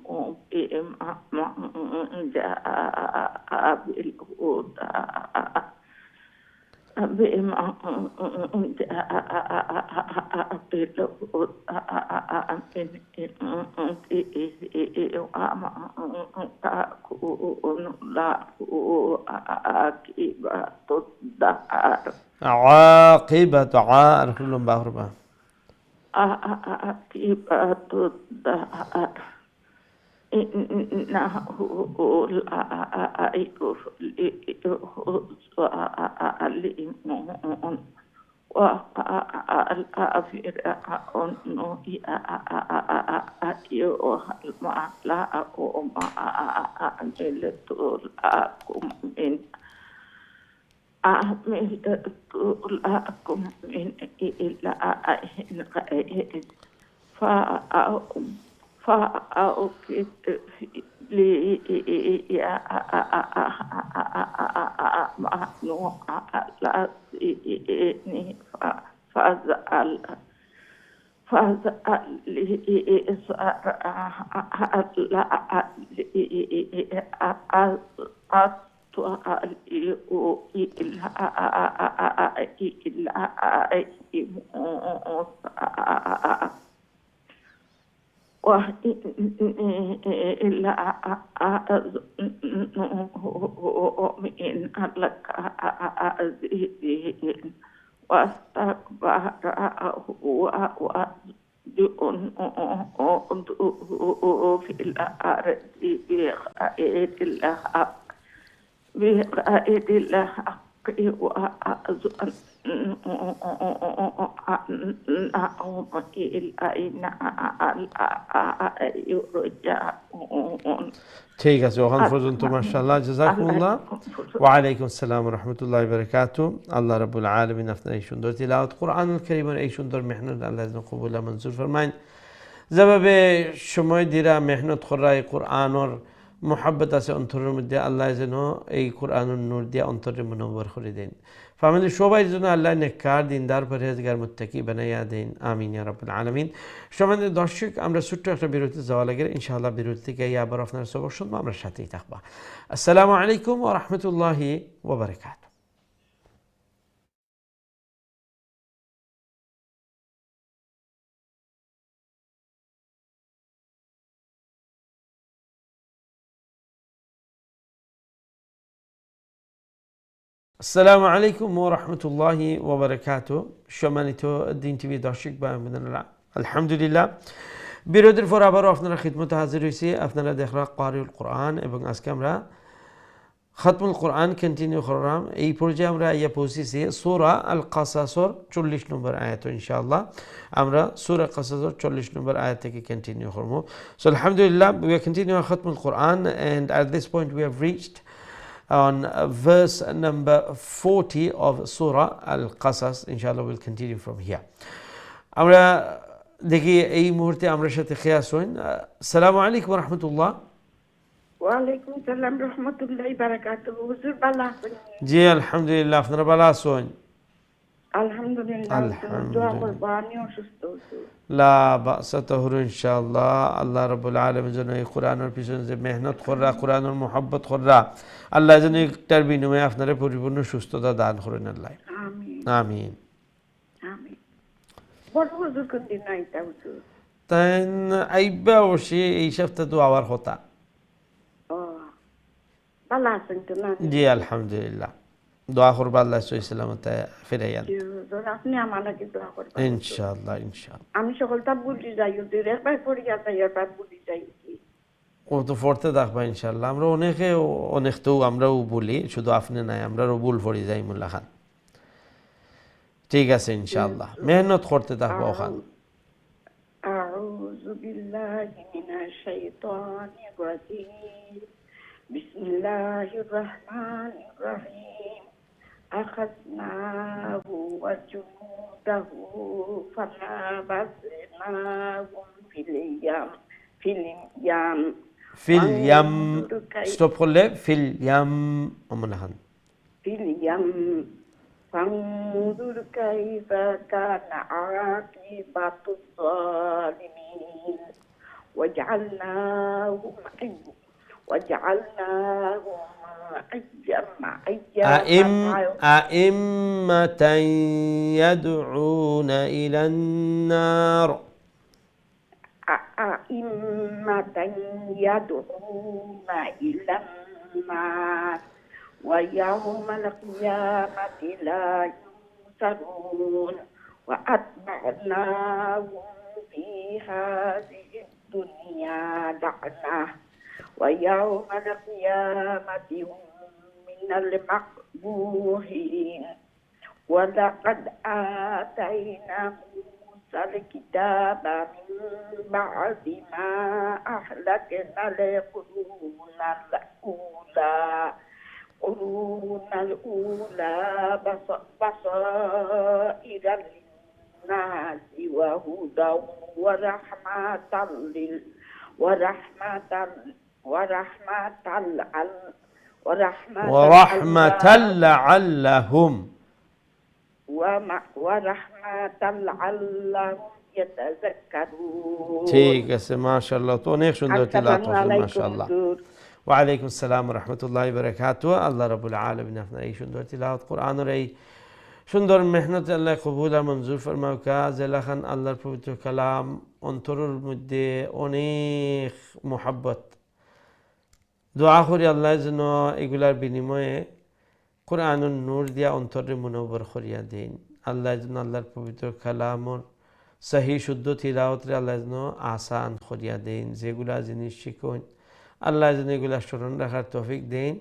بمن جاء بالهدى بما جاء بالهدى وما تكون له عاقبة عار كلهم بهربا عاقبة الدار إنه لا يفلح الظالمون. وقال فرعون يا أيها الملأ ما عملت لكم من إله غيري فأوقد لي يا ممنوع على سيني فاجعل لي وإني لأظنه من الكاذبين واستكبر هو وجنوده في الأرض بغير الحق وأظنهم إلينا لا يرجعون. ঠিক আছে ওখান পর্যন্ত মাশাআল্লাহ জাযাকুমুল্লাহ। ওয়া আলাইকুম আসসালাম ওয়া রাহমাতুল্লাহি ওয়া বারাকাতুহু। আল্লাহ রাব্বুল আলামিন আপনার এই সুন্দর তিলাওয়াত কোরআনুল কারীমের এই সুন্দর মেহনত আল্লাহ যেন কবুল আর মঞ্জুর ফরমাইন। যেভাবে সময় দিরা মেহনত করা এই কোরআনের মোহাব্বত আছে অন্তরের মধ্যে আল্লাহ যেন এই কোরআনের নূর দিয়ে অন্তরে মুনব্বর করে দেন। ফ্যামিলি সবাই যেন আল্লাহ নেককার দিনদার পরহেজগার মুত্তাকি বানাইয়া দেন। আমিন ইয়া রাব্বাল আলামিন। সম্মানিত দর্শক, আমরা ছোট্ট একটা বিরতি যাওয়া লাগে, ইনশাআল্লাহ বিরতি থেকে আবার আপনার সবক শুনবো, আমরা সাথেই থাকবা। আসসালামু আলাইকুম ওয়া রাহমাতুল্লাহি ওয়া বারাকাতুহু। আসসালামু আলাইকুম ওয়া রাহমাতুল্লাহি ওয়া বারাকাতুহু। সম্মানিত দিন টিভি দর্শক ভাই বোনেরা, আলহামদুলিল্লাহ বিরতির পর আবারও আপনারা খিদমতে হাজির হয়েছি। আপনারা দেখরা কারিউল কোরআন এবং আজকে আমরা খতমুল কোরআন কন্টিনিউ করলাম। এই পর্যায়ে আমরা ইয়া পৌঁছেছি সূরা আল কাসাসর 40 নম্বর আয়াত। ইনশাআল্লাহ আমরা সূরা কাসাসর 40 নম্বর আয়াত থেকে কন্টিনিউ করব। সো আলহামদুলিল্লাহ we are continuing খতমুল Quran and at this point we have reached on verse number 40 of Surah Al-Qasas. Inshallah we'll continue from here. আমরা দেখি এই মুহূর্তে আমরা সাথে খেয়াস হইন। আসসালামু আলাইকুম ওয়া রাহমাতুল্লাহ। ওয়ালাইকুম সালাম রাহমাতুল্লাহি বারাকাতুহু। হুজুর ভালো আছেন? জি আলহামদুলিল্লাহ। আপনারা ভালো আছেন? আলহামদুলিল্লাহ দোয়া করবো আমিও সুস্থ হচ্ছি লা বাসা তাহরু ইনশাআল্লাহ আল্লাহ রাব্বুল আলামিন যেন এই কোরআনের পিছনে যে মেহনত কররা কোরআনের মোহাব্বত কররা আল্লাহ যেন একটার বিনিময়ে আপনারা পরিপূর্ণ সুস্থতা দান করেন আল্লাহ আমিন আমিন আমিন বড় হুজুর কোন দিন আইতা হুজুর তাই আইবা অবশ্যই এই সপ্তাহে তো আবার হতা ও ভালো আছেন তো না জি আলহামদুলিল্লাহ দোয়া করবা আল্লাহ সাল্লামতে ফিরাইয়ান জি হুজুর আপনি আমার লাগি দোয়া করবেন ইনশাআল্লাহ ইনশাআল্লাহ আমি সকলটা বুঝি যাই হুজুর একবার পড়িয়া যাই একবার বুঝি যাই ও তো পড়তে থাকবা ইনশাআল্লাহ আমরা অনেক তো আমরাও বলি শুধু আপনি নাই আমরাও ভুল পড়ি যাই মোল্লা খান ঠিক আছে ইনশাআল্লাহ মেহনত করতে থাকবা ওখান أعوذ بالله من الشيطان الرجيم بسم الله الرحمن الرحيم أخذناه وجنوده فنبذناهم في اليم في اليم ستوب করলে في اليم মোল্লা খান في اليم فانظر كيف كان عاقبة الظالمين وجعلناهم أئمة يدعون إلى النار أئمة يدعون إلى النار ويوم القيامة لا ينصرون وأتبعناهم في هذه الدنيا لعنة ويوم القيامة هم من المقبوحين ولقد آتينا موسى الكتاب من بعد ما أهلكنا القرون الأولى بصائر للناس وهدى ورحمة لعلهم يتذكرون ঠিক আছে মাশাআল্লাহ তো অনেক সুন্দর তিলাওয়াত করছেন মাশাআল্লাহ ওয়া আলাইকুম আসসালাম ওয়া রাহমাতুল্লাহি ওয়া বারাকাতুহু আল্লাহ রাব্বুল আলামিন আপনার এই সুন্দর তিলাওয়াত কোরআনের এই সুন্দর মেহনত আল্লাহ কবুল আর মঞ্জুর ফরমাও কাজেলাখান আল্লাহর পবিত্র কালাম অন্তরের মধ্যে অনেক মোহাব্বত দোয়া করি আল্লাহ যেন এগুলার বিনিময়ে কোরআনুর নূর দিয়া অন্তরে মুনব্বর করিয়া দিন আল্লাহ যেন আল্লাহর পবিত্র কালামর সহি শুদ্ধ তিলাওয়াতরে আল্লাহ যেন আসান করিয়া দিন যেগুলা জিনিস শিখুন আল্লাহ যেন এগুলা স্মরণ রাখার তৌফিক দিন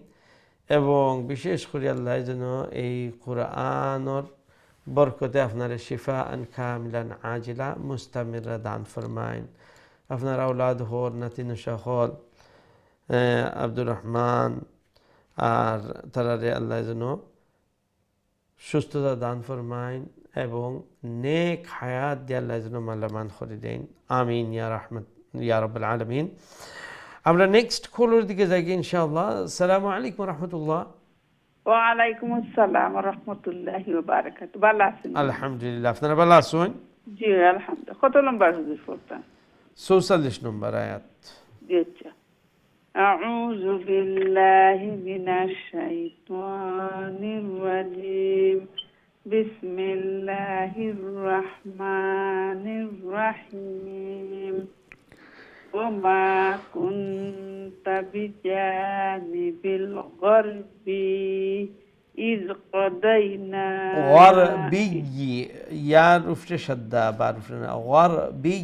এবং বিশেষ করে আল্লাহ যেন এই কোরআনর বরকতে আপনার শিফা আন কামিলান আজিলা মুস্তামিরা দান ফরমাইন আপনার আওলাদ হল নাতিনুষা হল আব্দুর রহমান আর তারারে আল্লাহ যেন সুস্থতা দান ফরমাইন এবং নেক হায়াত দিয়ে আল্লাহ যেন মাল্লামান করে দেন আমিন ইয়া রহমত ইয়া রাব্বুল আলামিন আমরা নেক্সট কলের দিকে যাই ইনশাআল্লাহ আসসালামু আলাইকুম রাহমাতুল্লাহ ওয়া আলাইকুম আসসালাম ওয়া রাহমাতুল্লাহি ওয়া বারাকাতুহু ভালো আছেন আলহামদুলিল্লাহ আপনারা ভালো আছেন জি আলহামদুলিল্লাহ কত নম্বর হুজুর পড়তেন 44 নম্বর আয়াত জি আচ্ছা আউযু বিল্লাহি মিনাশ শাইতানির রাজীম বিসমিল্লাহির রহমানির রহিম وما كنت بجانب الغرب إذ قضينا غربي يا رفت شدة بعرفنا غربي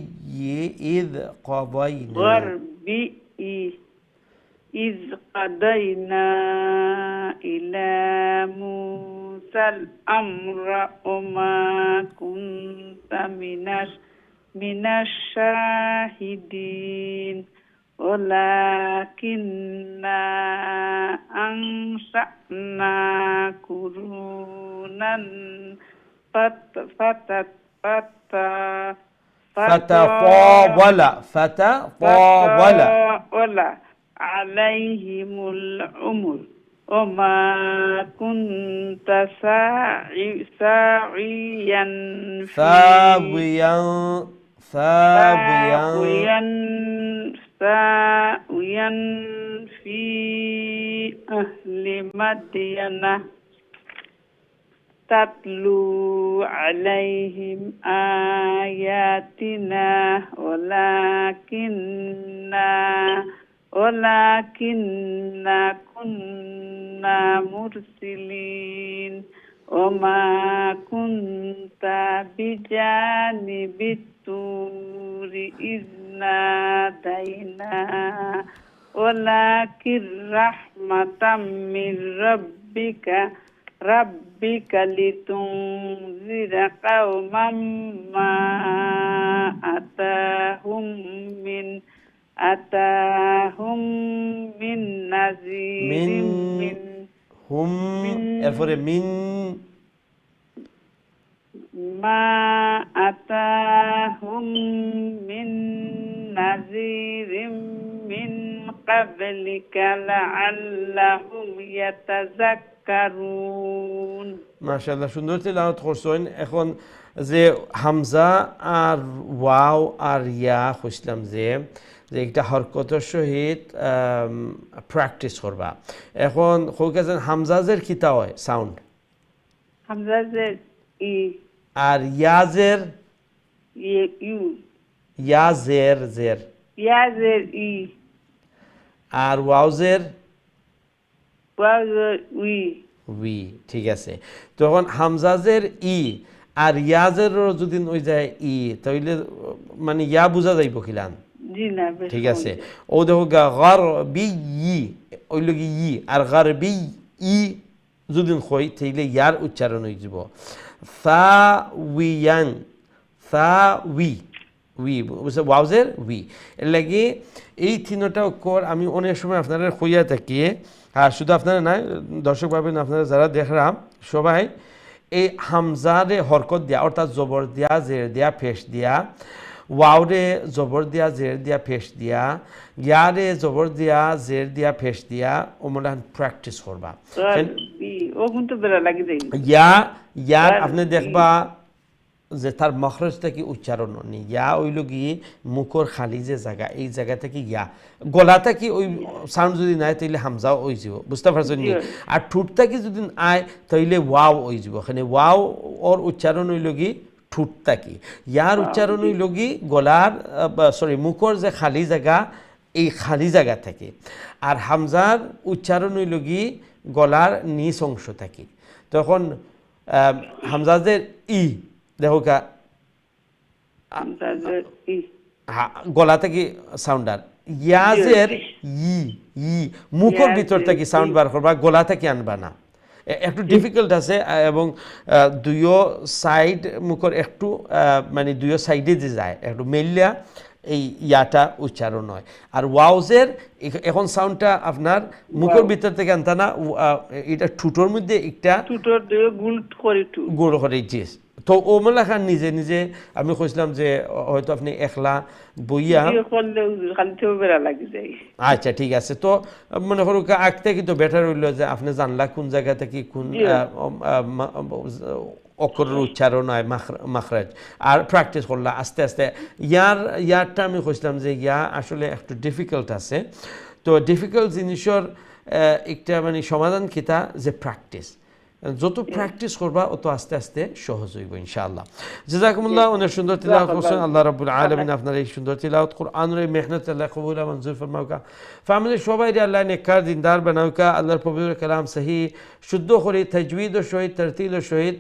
إذ قضينا غربي إذ قضينا إلى موسى الأمر وما كنت من الشاهدين ولكننا أنشأنا قرونا فتطاول عليهم العمر وما كنت ساعيا في ثاويا ثاويا ساويا ساويا في أهل مدين تتلو عليهم آياتنا ولكننا كنا مرسلين وما كنت بجانب الطور إذ نادينا ولكن رحمة من ربك لتنذر قوما ما أتاهم من نذير هم এরপরে মিন ما أتاهم من نذير من قبلك لعلهم يتذكرون মাশাআল্লাহ সুন্দর তিলাওয়াত করছেন এখন যে হামজা আর ওয়াও আর ইয়া কইছিলাম যে একটা হরকতের সহিত প্র্যাকটিস করবা এখন কইছেন হামজাজের কিতা হয় সাউন্ড হামজাজের ই আর ইয়াজের ইউ ইয়াজের জের ইয়াজের ই আর ওয়াওজের উই উই ঠিক আছে তখন হামজাজের ই আর ইয়াজের যদি ওই যায় ই তাইলে মানে ইয়া বোঝা যাইব কিলান জি না ঠিক আছে ও দেখো গার বি ই ওই লগি ই আর গার বি ই যদি কই তাইলে ইয়ার উচ্চারণ হয়ে যাব সাউইয়ান সাউই উই বুঝছে ওয়াওজের উই এর লাগি এই তিনটা অক্ষর আমি অনেক সময় আপনারা কইয়া থাকি আর শুধু আপনারা নাই দর্শক ভাবেন আপনারা যারা দেখলাম সবাই এই হামজারে হরকত দিয়া অর্থাৎ জবর দিয়া জের দিয়া ফেস দিয়া ওয়াওরে জবর দিয়া জের দিয়া ফেস দিয়া ইয়ারে জবর দিয়া জের দিয়া ফেস দিয়া ওমলান প্র্যাকটিস করবা ও কিন্তু বেলা লাগি যাই ইয়ার আপনি দেখবা যে তার মখরজ থেকে উচ্চারণ নেই ইয়া ওইল গিয়ে মুখর খালি যে জায়গা এই জায়গা থেকে ইয়া গলা থেকে ওই সাউন্ড যদি নাই তাইলে হামজাও ওই যাব বুঝতে পারছেন নি আর ঠোঁট থেকে যদি আয় তাইলে ওয়াও ওই যাব এখানে ওয়াও ওর উচ্চারণ হইল গিয়ে ঠোঁট থেকে ইয়ার উচ্চারণ হইল গিয়ে গলার সরি মুখর যে খালি জায়গা এই খালি জায়গা থেকে আর হামজার উচ্চারণ হইল গিয়ে গলার নিচ অংশ থেকে তখন হামজাজের ই দেখো কা গলা থেকে সাউন্ডার ইয়াজের ই ই মুখের ভিতর থেকে সাউন্ড বার করবা গলা থেকে আনবা না একটু ডিফিকাল্ট আছে এবং দুইও সাইড মুখের একটু মানে দুইও সাইডে যে যায় একটু মেলিয়া এই ইয়াটা উচ্চারণ হয় আর ওয়াউজের এখন সাউন্ডটা আপনার মুখের ভিতর থেকে আনতা না এটা ঠুটোর মধ্যে একটা ঠুটোর দিয়ে গুড় করে জিস তো ও মনে খান নিজে নিজে আমি কইছিলাম যে হয়তো আপনি একলা বইয়া আচ্ছা ঠিক আছে তো মনে করো আঁকতে কিন্তু বেটার হইল যে আপনি জানলা কোন জায়গা থেকে কোন অক্ষরের উচ্চারণ হয় মাখরাজ আর প্র্যাকটিস করলা আস্তে আস্তে ইয়ারটা আমি কইছিলাম যে ইয়া আসলে একটু ডিফিকাল্ট আছে তো ডিফিকাল্ট জিনিসের একটা মানে সমাধান কিতা যে প্র্যাকটিস যত প্র্যাকটিস করবা অত আস্তে আস্তে সহজ হইব ইনশাআল্লাহ জাযাকুমুল্লাহ অনেক সুন্দর তিলাওয়াত করছেন আল্লাহ রাব্বুল আলামিন আপনার এই সুন্দর তিলাওয়াত কোরআনের এই মেহনত আল্লাহ কবুল মঞ্জুর ফরমাউকা ফ্যামিলি সবাই আল্লাহ নেককার দিনদার বানাউকা আল্লাহর পবিত্র কালাম সহি শুদ্ধ করে তাজবিদ ও সহিত তারতিল ও সহিত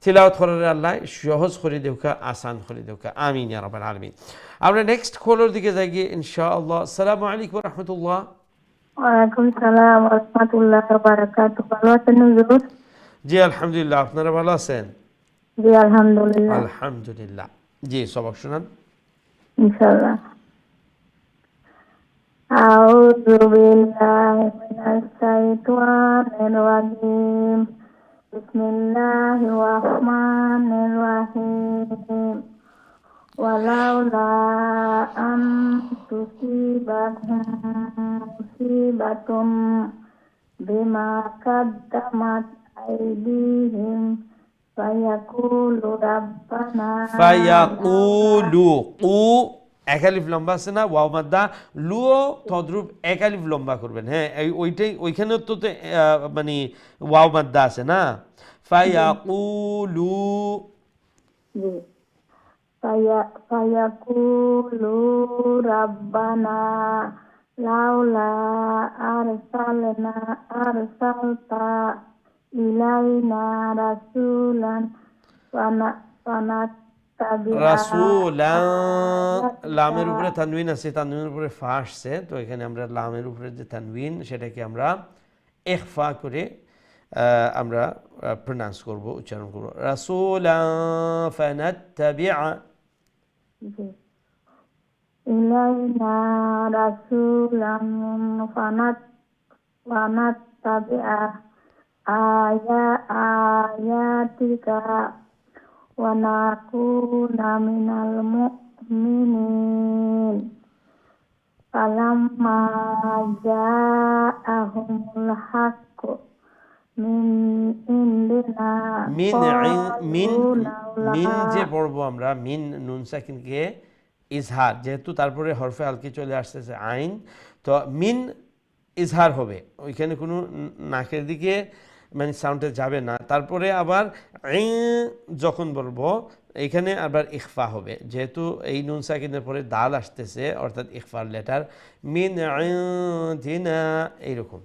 তিলাওয়াত করার আল্লাহ সহজ করে দেউকা আসান করে দেউকা আমিন ইয়া রাব্বাল আলামিন আমরা নেক্সট কলার দিকে যাই গিয়ে ইনশাআল্লাহ আসসালামু আলাইকুম ওয়া রাহমাতুল্লাহ ওয়া আলাইকুম সালাম ওয়া রাহমাতুল্লাহি ওয়া বারাকাতুহু ভালো আছেন হুজুর জি আলহামদুলিল্লাহ আপনারা ভালো আছেন জি আলহামদুলিল্লাহ আলহামদুলিল্লাহ জি সবক শুনান ইনশাআল্লাহ আউযু বিল্লাহি মিনাশ শাইতানির রাজীম বিসমিল্লাহির রাহমানির রাহিম ওয়ালাউলা আন তুসিবাহুম মুসিবাতুম بما قدمت أيديهم فيقول ربنا ফায়াকুলু কু এক আলিফ লম্বা আছে না ওয়াও মাদ্দা লুও তদ্রূপ এক আলিফ লম্বা করবেন হ্যাঁ ওইটাই ওইখানেও তো মানে ওয়াও মাদ্দা আছে না ফায়াকুলু ফায়াকুলু রাব্বানা লাউলা আরসালতা ইলাইনা রাসূলান রাসূলান লামের উপরে তানবিন আছে তানবিনের উপরে ফা আসছে তো এখানে আমরা লামের উপরে যে তানবিন সেটাকে আমরা ইখফা করে আমরা প্রনাউন্স করব উচ্চারণ করব রাসূলান ফানাত্তাবিআ ইলাইনা রাসূলান ফানাত্তাবিআ ayatika wa nakuna minal mu'minin falamma ja'ahumul haqqu min indina মিন যে পড়বো আমরা মিন নুন সাকিনকে ইজহার যেহেতু তারপরে হরফে হালকি চলে আসতেছে আইন তো মিন ইজহার হবে ওইখানে কোনো নাকের দিকে মানে সাউন্ডে যাবে না তারপরে আবার যখন বলবো এখানে আবার ইখফা হবে যেহেতু এই নুন সাকিনের পরে দাল আসতেছে অর্থাৎ ইখফার লেটার মিন ইনদিনা এইরকম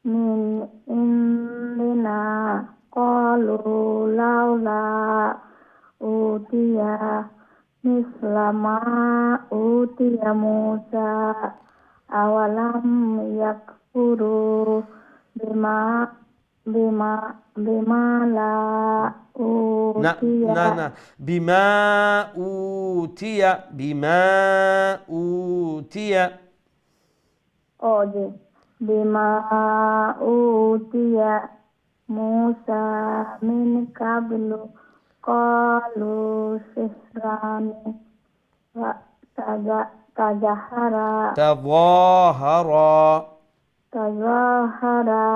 min indina qalu laula utiya mislama utiya Musa awalam yakfuru bima la utiya bima utiya oh ji bima utiya Musa min qablu qalu sihrani wa tazahara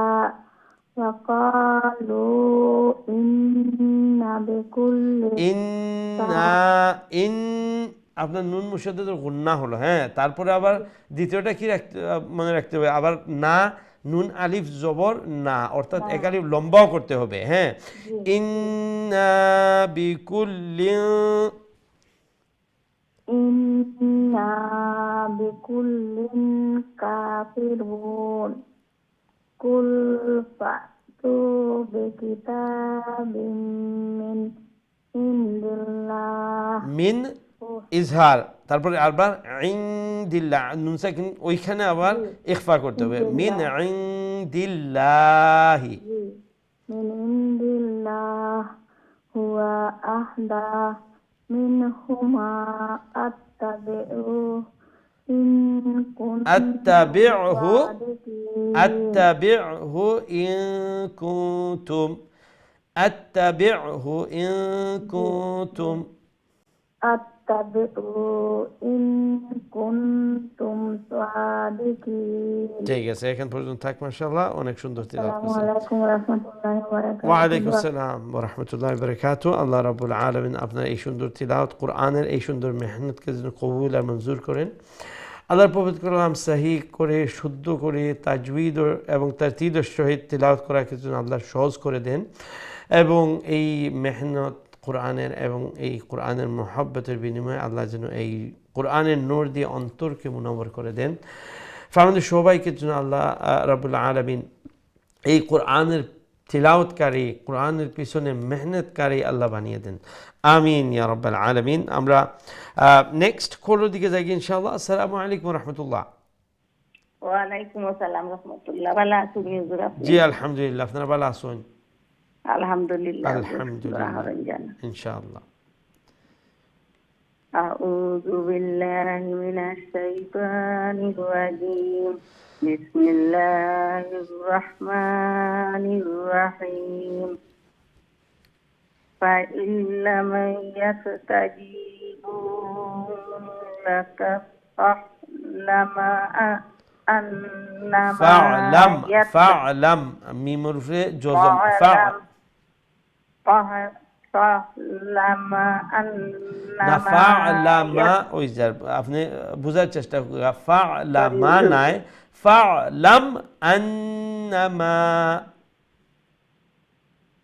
wa qalu inna bikulli আপনার নুন মুশাদ্দাদের গুন্না হলো হ্যাঁ তারপরে আবার দ্বিতীয়টা কি মনে রাখতে হবে আবার না নুন আলিফ জবর না অর্থাৎ এক আলিফ লম্বাও করতে হবে হ্যাঁ ইন্না বিকুল্লিন কাফিরুন কুল ফাতু বিকিতাবিন মিন ইনদিল্লাহ মিন ইজহার তারপরে আবার ইনদিল্লাহ নুন সাকিন ওইখানে আবার ইখফা করতে হবে মিন ইনদিল্লাহি মিন ইনদিল্লাহ হুয়া আহদা মিনহুমা আত্তাবিউ ইন আত্তাবি'হু ইন কুনতুম আত্তাবি'হু ইন কুনতুম ঠিক আছে এখান পর্যন্ত থাক মাশাআল্লাহ অনেক সুন্দর তিলাওয়াত করছেন আসসালামু আলাইকুম ওয়া রাহমাতুল্লাহি ওয়া বারাকাতুহু ওয়া আলাইকুম আসসালাম ওয়া রাহমাতুল্লাহি ওয়া বারাকাতুহু আল্লাহ রাব্বুল আলামিন আপনার এই সুন্দর তিলাওয়াত কোরআনের এই সুন্দর মেহনতকে যেন কবুল আর মঞ্জুর করেন আল্লাহর পবিত্র কালাম সহিহ করে শুদ্ধ করে তাজউইদ এবং তারতিলের সহিত তিলাওয়াত করাকে যেন আল্লাহ সহজ করে দেন এবং এই মেহনত কোরআনের এবং এই কোরআনের মহব্বতের বিনিময়ে আল্লাহ যেন এই কোরআনের নূর দিয়ে অন্তরকে মুনাওয়ার করে দেন আমাদের সবাইকে যেন আল্লাহ রাব্বুল আলামিন এই কোরআনের তিলাওয়াতকারী কোরআনের পিছনে মেহনতকারী আল্লাহ বানিয়ে দেন আমিন ইয়া রাব্বাল আলামিন আমরা নেক্সট কলের দিকে যাই ইনশাআল্লাহ আসসালামু আলাইকুম ওয়া রাহমাতুল্লাহ ওয়া আলাইকুম আসসালাম রাহমাতুল্লাহ ভালো আছেন হুজুর আপনি জি আলহামদুলিল্লাহ আপনারা ভালো আছেন আলহামদুলিল্লাহ আলহামদুলিল্লাহ ইনশাআল্লাহ আউযু বিল্লাহি মিনাশ শাইতানির রাজীম বিসমিল্লাহির রাহমানির রাহিম فإن لم يستجيبوا لك فاعلم أنما فاعلم ميم رفع جزم فاعلم না أنما ফা'লামা ওই যে আপনি বুঝার চেষ্টা করুন ফা'লামা নাই ফা'লাম আন্নামা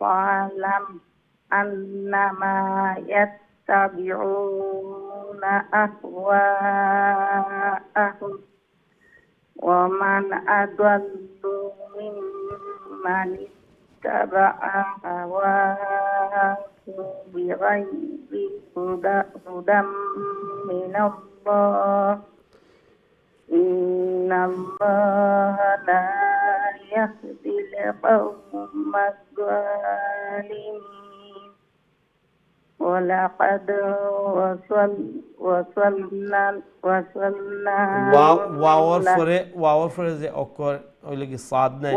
فاعلم أنما يتبعون أهواءهم ومن أضل ممن اتبع هواه بغير هدى من الله إن الله لا يهدي القوم الظالمين ولقد وصلنا ওয়াওর পরে যে অক্ষর হইল কি সাদ নাই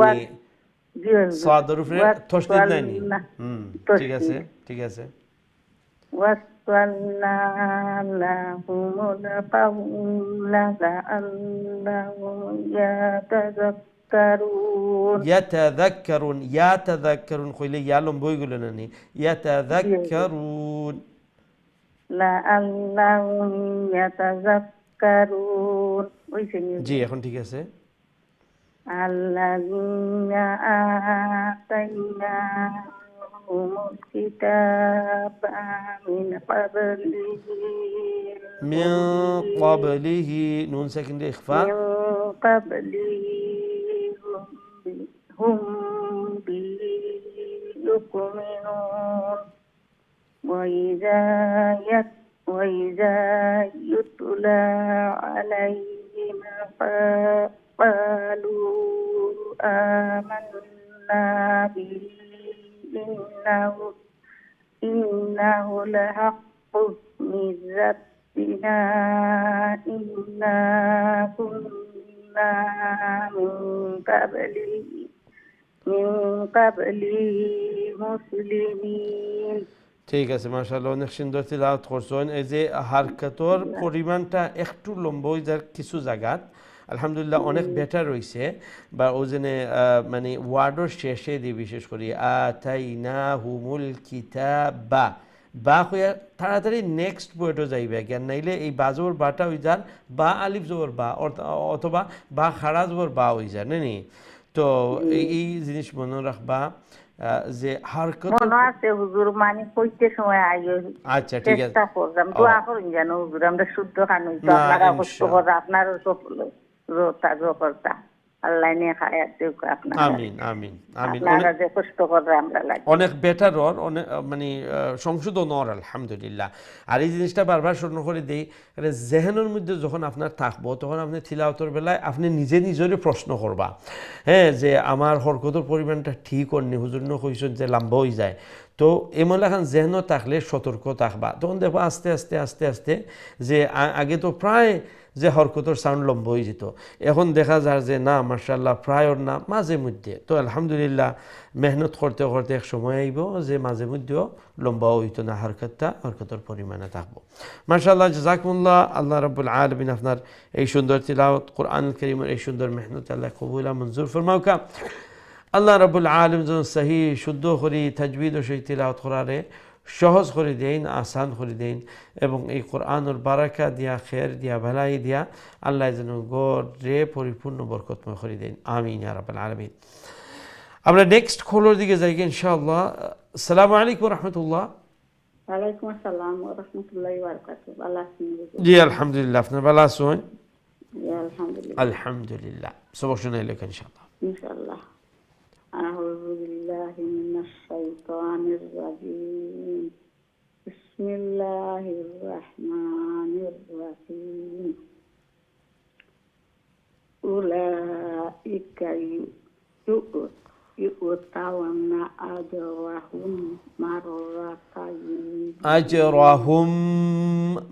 সাদের উপরে তশদিদ নাই ঠিক আছে ঠিক আছে وصلنا لهم القول لعلهم يتذكرون কইলে ইয়ালম বইগুলো নানি يتذكرون لعلهم يتذكرون জি এখন ঠিক আছে الذين آتيناهم الكتاب من قبله نون ساكن إخفاء من قبله هم به يؤمنون وإذا يتلى عليهم قالوا آمنا به إنه لحق من ربنا إنا كنا من قبله مسلمين ঠিক আছে মাশাআল্লাহ অনেক সুন্দর তিলাওয়াত করছেন এই যে হারকাতর পরিমাণটা একটু লম্বা হয়ে যার কিছু জায়গা আলহামদুলিল্লাহ অনেক বেটার হইছে বা ওজনে মানে ওয়ার্ডের শেষে দিয়ে বিশেষ করে আতাইনাহুমুল কিতাবা বা হইয়া তাড়াতাড়ি নেক্সট ওয়ার্ডও যাইবে জ্ঞান নাইলে এই বাজবর বাটা হই যান বা আলিফ জবর বা অথবা বা খাড়া জবর বা হই যায় নানি তো এই জিনিস মনে রাখবা যে হারকত মনে আছে হুজুর মানে কইতে সময় আইও আচ্ছা ঠিক আছে চেষ্টা করলাম দোয়া করুন যেন হুজুর আমরা শুদ্ধ কান হইতো আপনারা কষ্ট করে আপনারও সফল রোতা জোকরতা আল্লাহ নিয়ে খায়াত দেখ আপনারা আমিন আমিন আমিন আপনারা যে কষ্ট করে আমরা লাগে অনেক বেটার ওর অনেক মানে সংশোধন ওর আলহামদুলিল্লাহ আর এই জিনিসটা বারবার স্মরণ করে দেই জেহেনের মধ্যে যখন আপনার থাকবো তখন আপনি তিলাওয়াতের বেলায় আপনি নিজে নিজেরই প্রশ্ন করবা হ্যাঁ যে আমার হরকতের পরিমাণটা ঠিক অন্য হুজুর কইছেন যে লম্বা হয়ে যায় তো এমন এখন জেহেনও থাকলে সতর্ক থাকবা তখন দেখো আস্তে আস্তে আস্তে আস্তে যে আগে তো প্রায় যে হরকতর সাউন্ড লম্বা হয়ে যেত এখন দেখা যায় যে না মাশাআল্লাহ প্রায় ওর না মাঝে মধ্যে তো আলহামদুলিল্লাহ মেহনত করতে করতে এক সময় আইব যে মাঝে মধ্যেও লম্বা হইতো না হরকতর পরিমাণে থাকবো মাশাআল্লাহ জাযাকুমুল্লাহ আল্লাহ রাব্বুল আলামিন আপনার এই সুন্দর তিলাওয়াত কোরআনুল কারীমের এই সুন্দর মেহনত আল্লাহ কবুল মঞ্জুর ফরমাউকা আল্লাহ রাব্বুল আলামিন যেন সহি শুদ্ধ করে তাজবিদ ও সেই তিলাওয়াত করারে সহজ করে দেন আসান করে দেন এবং এই কোরআনের বারাকা দিয়া খের দিয়া ভালাই দিয়া আল্লাহ যেন গড়ে পরিপূর্ণ বরকতময় করে দেন আমিন ইয়া রাব্বাল আলামিন আমরা নেক্সট কলের দিকে যাই ইনশাআল্লাহ আসসালামু আলাইকুম রাহমাতুল্লাহ ওয়ালাইকুম আসসালাম ওয়া রাহমাতুল্লাহি ওয়া বারাকাতুহু ভালো আছেন জি আলহামদুলিল্লাহ আপনি ভালো আছেন জি আলহামদুলিল্লাহ আলহামদুলিল্লাহ সবক শুনাইলে ইনশাআল্লাহ ইনশাআল্লাহ أعوذ بالله من الشيطان الرجيم بسم الله الرحمن الرحيم أولئك يؤتون أجرهم مرتين أجرهم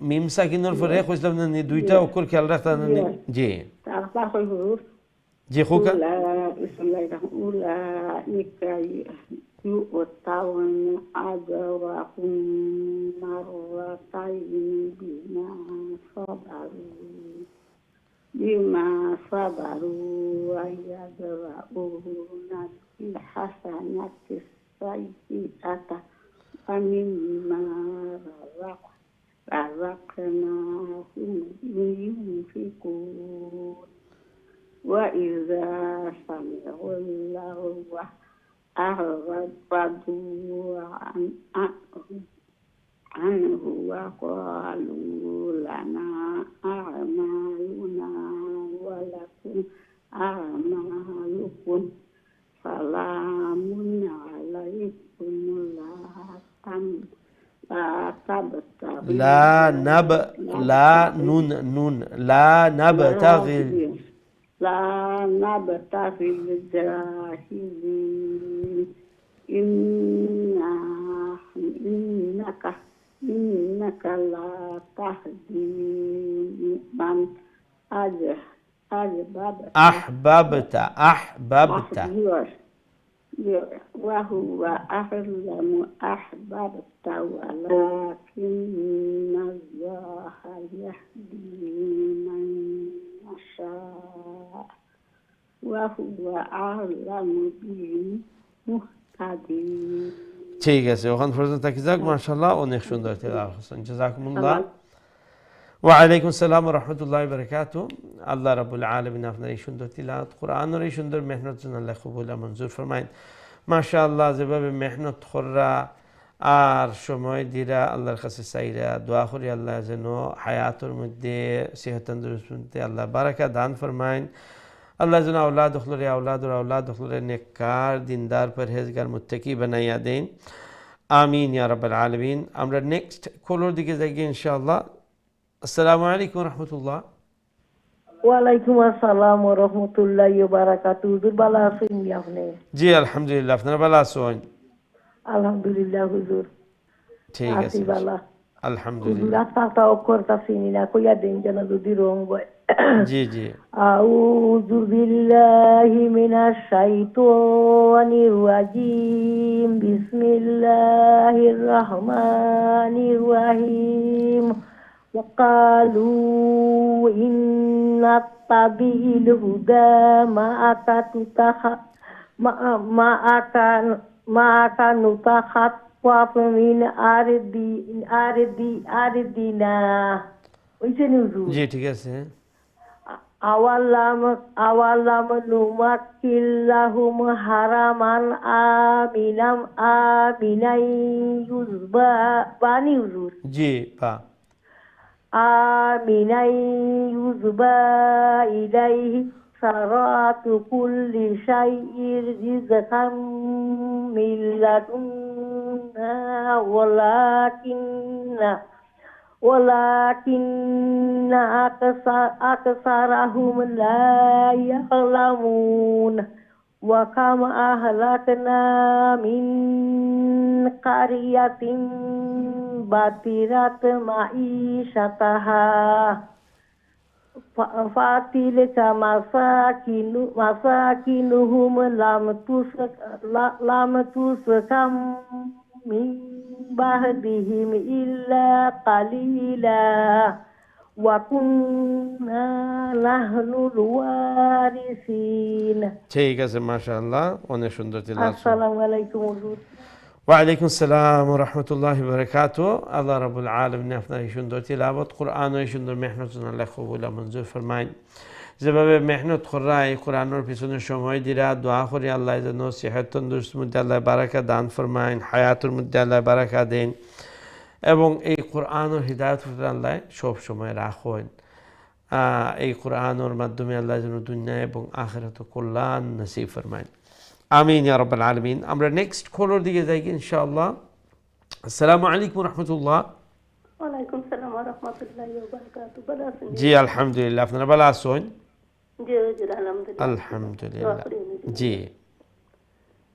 ميم ساكن الفريق وإسلام دويتا وكل كالرخت جي جي خوكا أولئك يؤتون أجرهم مرتين بما صبروا ويدرؤون بالحسنة السيئة ومما رزقناهم ينفقون وإذا سمعوا اللغو أعرضوا عنه وقالوا لنا أعمالنا ولكم أعمالكم سلام عليكم لا نبتغي الجاهلين إنك لا تهدي من أحببت وهو أعلم أحببت ولكن الله يهدي من يشاء وهو أعلم بالمهتدين ঠিক আছে ওখান পর্যন্ত থাকি যাক মাশাআল্লাহ অনেক সুন্দর তেলাওয়াত করছেন জাযাকুমুল্লাহ ওয়া আলাইকুম আসসালাম ওয়া রাহমাতুল্লাহি ওয়া বারাকাতুহু আল্লাহ রাব্বুল আলামিন আপনার এই সুন্দর তিলাওয়াত কোরআনের এই সুন্দর মেহনত জন্য আল্লাহ কবুল ও মঞ্জুর ফরমায়েন মাশাআল্লাহ যেভাবে মেহনত কররা আর সময় দিরা আল্লাহর কাছে চাইরা দোয়া করি আল্লাহ যেন হায়াতের মধ্যে সেহত তন্দুরুস্তি আল্লাহ বারাকা দান ফরমায়েন আল্লাহ যেন আওলাদ হখলরে নেককার দিনদার পরহেজগার মুত্তাকি বানাইয়া দেন আমিন ইয়া রাব্বাল আলামিন আমরা নেক্সট কলর দিকে যাই ইনশাআল্লাহ আসসালামু আলাইকুম ওয়া রাহমাতুল্লাহ ওয়া আলাইকুম আসসালাম ওয়া রাহমাতুল্লাহি ওয়া বারাকাতুহু হুজুর ভালো আছেন আপনি জি আলহামদুলিল্লাহ আপনারা ভালো আছেন আলহামদুলিল্লাহ হুজুর ঠিক আছে আলহামদুলিল্লাহ রাস্তা করতাছি না কইয়া দেন যেন যদি রং হয় জি জি আউযু বিল্লাহি মিনাশ শাইতানির রাজিম বিসমিল্লাহির রহমানির রহিম وقالوا إن نتبع الهدى معك نتخطف من أرضنا জি ঠিক আছে আওয়ালাম নুমাক্কিল্লাহুম হারামান আমিনাই ইউজবা বানি হুজুর জি বা آمناً يُزْبَى إِلَيْهِ ثَمَرَاتُ كُلِّ شَيْءٍ رِزْقًا مِنْ لَدُنَّا ولكن أكثرهم لا يعلمون وكم أهلكنا من قرية بطرت معيشتها فتلك مساكنهم لم تسكن من بعدهم إلا قليلا وكنا نحن الوارثين ঠিক আছে মাশাআল্লাহ অনেক সুন্দর তেলাওয়াত আসসালামু আলাইকুম হুজুর ওয়ালাইকুম আসসালাম ওয়া রাহমাতুল্লাহি ওয়া বারাকাতুহু আল্লাহ রাব্বুল আলামিন আপনার এই সুন্দর তিলাওয়াত কোরআন ও সুন্দর মেহনত জন্য আল্লাহ কবুল ও মঞ্জুর ফরমায়েন যেভাবে মেহনত করা এই কোরআনের পিছনে সময় দিরা দোয়া করি আল্লাহ যেন সেহত তন্দুরুস্তির মধ্যে আল্লাহ বারাকা দান ফরমায়েন হায়াতের মধ্যে আল্লাহ বারাকা দেন এবং এই কোরআনের হিদায়াত আল্লাহ সব সময় রাখেন এই কোরআনের মাধ্যমে আল্লাহ যেন দুনিয়া এবং আখিরাতে কল্যাণ নসিব ফরমায়েন আমিন ইয়া রাব্বাল আলামিন আমরা নেক্সট কলর দিকে যাই ইনশাআল্লাহ আসসালামু আলাইকুম ওয়া রাহমাতুল্লাহ ওয়া আলাইকুম আসসালাম ওয়া রাহমাতুল্লাহি ওয়া বারাকাতুহু ভালো আছেন জি আলহামদুলিল্লাহ আপনারা ভালো আছেন জি হুজুর আলহামদুলিল্লাহ আলহামদুলিল্লাহ জি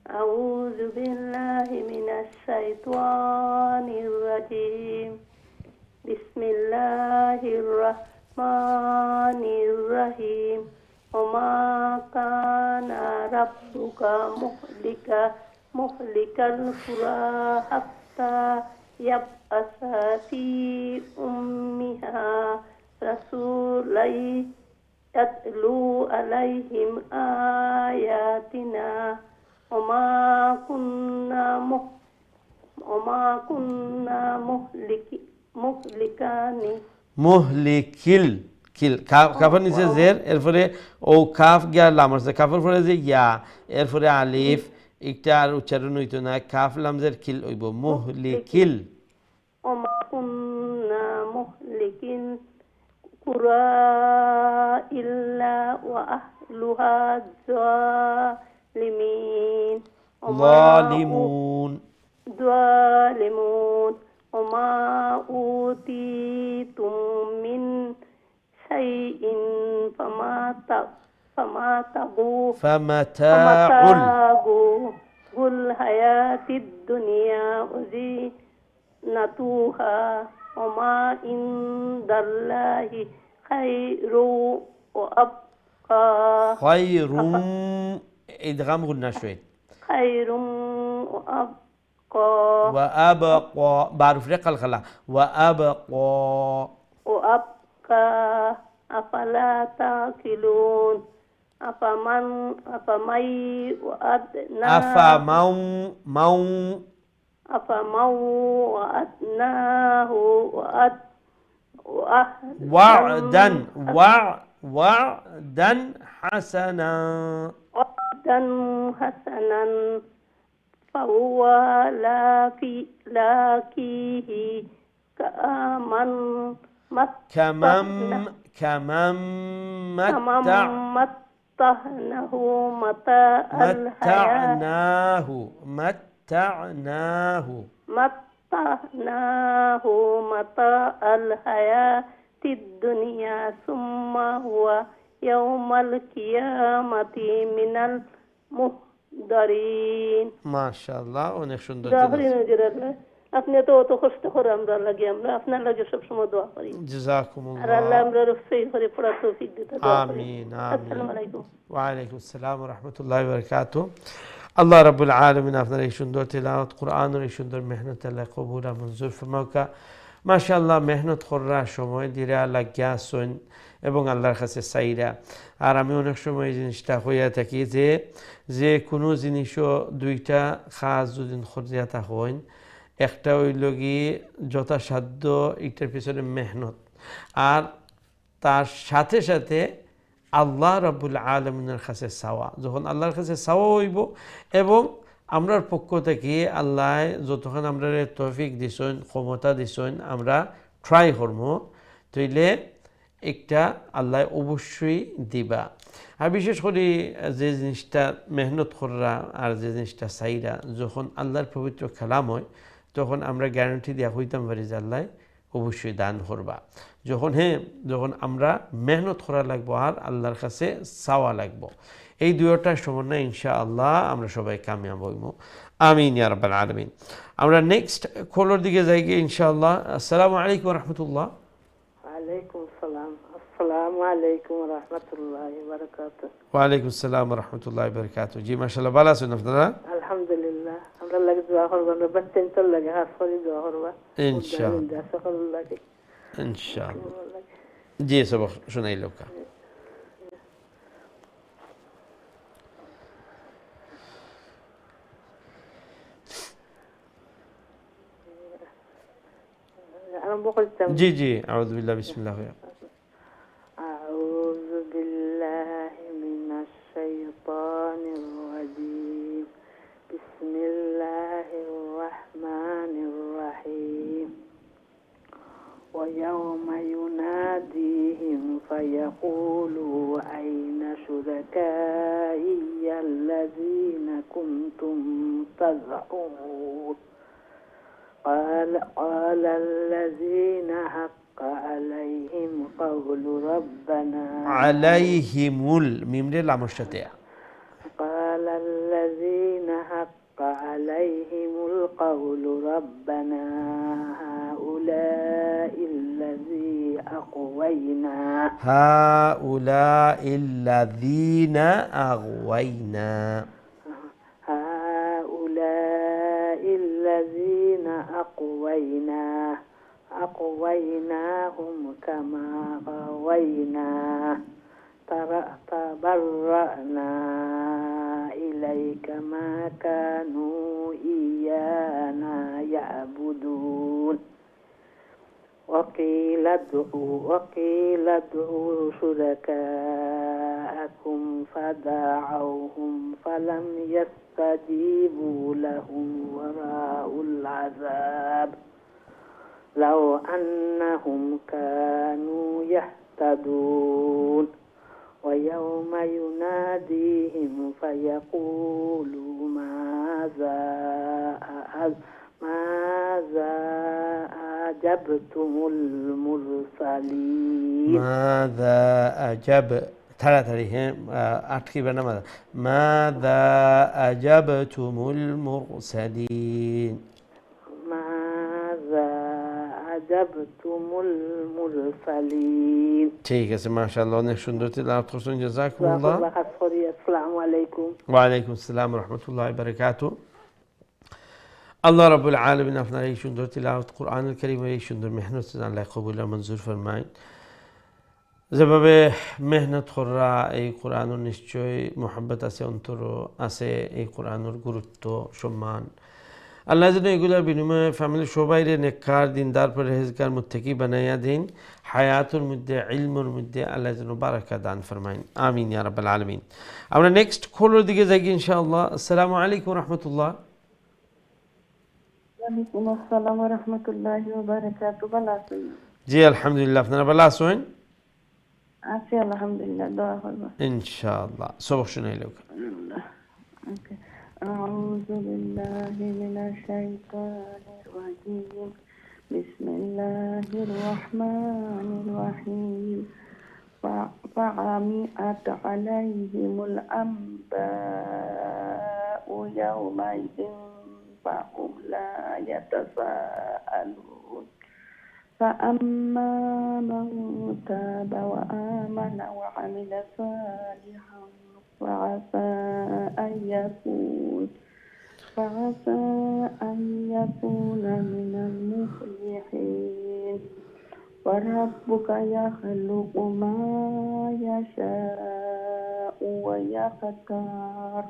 আউযু বিল্লাহি মিনাশ শাইতানির রাজিম বিসমিল্লাহির রাহমানির রহিম وما كان ربك مهلك القرى حتى يبعث في أمها رسولا يتلو عليهم آياتنا وما كنا مهلكان মুহলিকিল কিল কাফের নিচে জের এরপরে ও কাফ গিয়া লাম আছে কাফের পরে যে ইয়া এরপরে আলিফ একটা আর উচ্চারণ হইতো না কাফ লাম জের কিল হইব মুহলিকিল وما كنا مهلكين قرى إلا وأهلها ظالمين ظالمون وما أوتيتم من شيء فمتاع الحياة الدنيا وزينتها وما عند الله خير وأبقى خير إدغام قلنا شوي خير وأبقى بعرف رق الخلا وأبقى أفلا تأكلون أفمن وعدناه وعدا حسنا فهو لاقيه كمن متعناه متاع الحياة الدنيا ثم هو يوم القيامة من المحضرين ما شاء الله অনেক সুন্দর আপনি তো অত কষ্ট করে আমরা লাগে আমরা আপনার লাগে সব সময় দোয়া করি জাযাকুমুল্লাহ আর আল্লাহ আমরা সহি করে পড়ার তৌফিক দিতে দোয়া করি আমিন আসসালামু আলাইকুম ওয়া আলাইকুম আসসালাম ওয়া রাহমাতুল্লাহি ওয়া বারাকাতুহু আল্লাহ রাব্বুল আলামিন আপনার এই সুন্দর তিলাওয়াত কোরআনের এই সুন্দর মেহনত আল্লাহ কবুল আর মঞ্জুর ফরমাউকা মাশাআল্লাহ মেহনত করার সময় দিরা লাগিয়া শুন এবং আল্লাহর কাছে চাইরা আর আমি অনেক সময় এই জিনিসটা হইয়া থাকি যে কোনো জিনিসও দুইটা কাজ যদি খরচিয়া থাকেন একটা হইল গিয়ে যথাসাধ্য এটার পিছনে মেহনত আর তার সাথে সাথে আল্লাহ রাব্বুল আলামিনের কাছে চাওয়া যখন আল্লাহর কাছে চাওয়া হইব এবং আমরার পক্ষ থেকে আল্লাহ যতক্ষণ আমরা তৌফিক দিছেন ক্ষমতা দিছেন আমরা ট্রাই করব তইলে একটা আল্লাহ অবশ্যই দিবা আর বিশেষ করে যে জিনিসটা মেহনত করা আর যে জিনিসটা চাইরা যখন আল্লাহর পবিত্র কালাম হয় তখন আমরা গ্যারান্টি দেওয়া হইতাম পারি যে আল্লাহ অবশ্যই দান করবা যখন আমরা মেহনত করা লাগবো আর আল্লাহর কাছে চাওয়া লাগবো এই দুইটার সমন্বয়ে ইনশাআল্লাহ আমরা সবাই কামিয়াব হইব আমিন ইয়া রাব্বাল আলামিন আমরা নেক্সট কলের দিকে যাই গিয়ে ইনশাআল্লাহ আসসালামু আলাইকুম ওয়া রাহমাতুল্লাহ ওয়ালাইকুম সালাম আসসালামু আলাইকুম ওয়া রাহমাতুল্লাহি ওয়া বারাকাতুহু ওয়া আলাইকুম আসসালাম ওয়া রাহমাতুল্লাহি ওয়া বারাকাতুহু জি মাশাআল্লাহ ভালো আছেন আপনারা আলহামদুলিল্লাহ আমরা লাগে দোয়া করব আমরা বাচ্চা তো লাগে হাত করে দোয়া করব ইনশাআল্লাহ জি সবক শুনাইলো কা জি জি আউযু বিল্লাহ বিসমিল্লাহ আউযু বিল্লাহি মিনাশ শাইতানির রাজীম বিসমিল্লাহির রাহমানির রাহিম ওয়া ইয়াওমা ইউনাদিহিম ফায়াকুলু আইনা শুরাকাইয়াল্লাযীনা কুনতুম তাযউন قال الذين حق عليهم قول ربنا عليهم الميم لامشتة قال الذين حق عليهم القول ربنا هؤلاء الذين أغوينا أقويناهم كما غوينا فرعنا إليك ما كانوا إيانا يعبدون وقيل ادعوا شركاءكم فدعوهم فلم يستجيبوا لهم ورأوا العذاب لو أنهم كانوا يهتدون ويوم يناديهم فيقول ماذا أجبتم المرسلين ماذا أجب তাড়াতাড়ি হ্যাঁ আটকিবে না ماذا أجبتم المرسلين ماذا أجبتم المرسلين ঠিক আছে মাশাআল্লাহ অনেক সুন্দর তিলাওয়াত করছেন জাযাকুমুল্লাহ আসসালামু আলাইকুম ওয়া আলাইকুম আসসালাম ওয়া রাহমাতুল্লাহি ওয়া বারাকাতুহু আল্লাহ রাব্বুল আলামিন আপনার এই সুন্দর তিলাওয়াত কোরআনুল কারীমের এই সুন্দর মেহনত আল্লাহ কবুল আর মঞ্জুর ফরমায় যেভাবে মেহনত করা এই কোরআনের নিশ্চয়ই মোহাব্বত আছে অন্তর আছে এই কোরআনের গুরুত্ব সম্মান আল্লাহ যেন এগুলোর বিনিময়ে ফ্যামিলির সবাইরে নেককার দিনদার পরহেজগার মুত্তাকি বানাইয়া দিন হায়াতুর মধ্যে ইলমের মধ্যে আল্লাহ যেন বারাকা দান ফরমাইন আমিন ইয়া রাব্বাল আলামিন আমরা নেক্সট কলের দিকে যাই ইনশাআল্লাহ আসসালামু আলাইকুম ওয়া রাহমাতুল্লাহ ওয়ালাইকুম আসসালাম ওয়া রাহমাতুল্লাহি ওয়া বারাকাতুহু ভালো আছেন জি আলহামদুলিল্লাহ আপনারা ভালো আছেন আছি আলহামদুলিল্লাহ দোয়া করব ইনশাআল্লাহ সবক শুনাইলো ওকে أعوذ بالله من الشيطان الرجيم بسم الله الرحمن الرحيم فعميت عليهم الأنباء يومئذ فهم لا يتساءلون فأما من تاب وآمن وعمل صالحا فعسى أن يكون من المفلحين وربك يخلق ما يشاء ويختار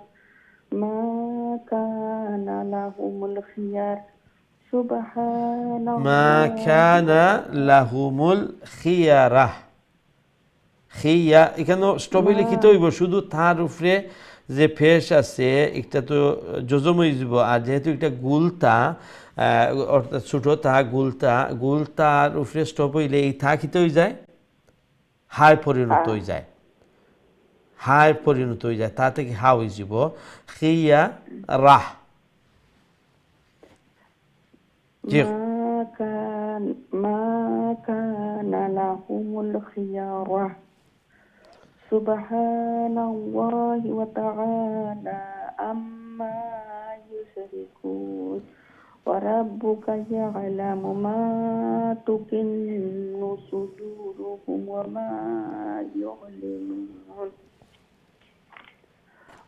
ما كان لهم الخيار سبحان الله ما كان لهم الخيارة খিয়া এখানে স্টপে লিখিত হইব শুধু তার উপরে যে ফেস আছে একটা তো যজম হয়ে যাব আর যেহেতু একটা গুলতা অর্থাৎ ছোট তা গুলতার উপরে স্টপ হইলে এই থা খিতে হয়ে যায় হাই পরিণত হয়ে যায় তা থেকে হা হয়ে যাব খিয়া রাহ ما كان لهم الخيار سبحان الله وتعالى عما يشركون وربك يعلم ما تكن صدورهم وما يعلنون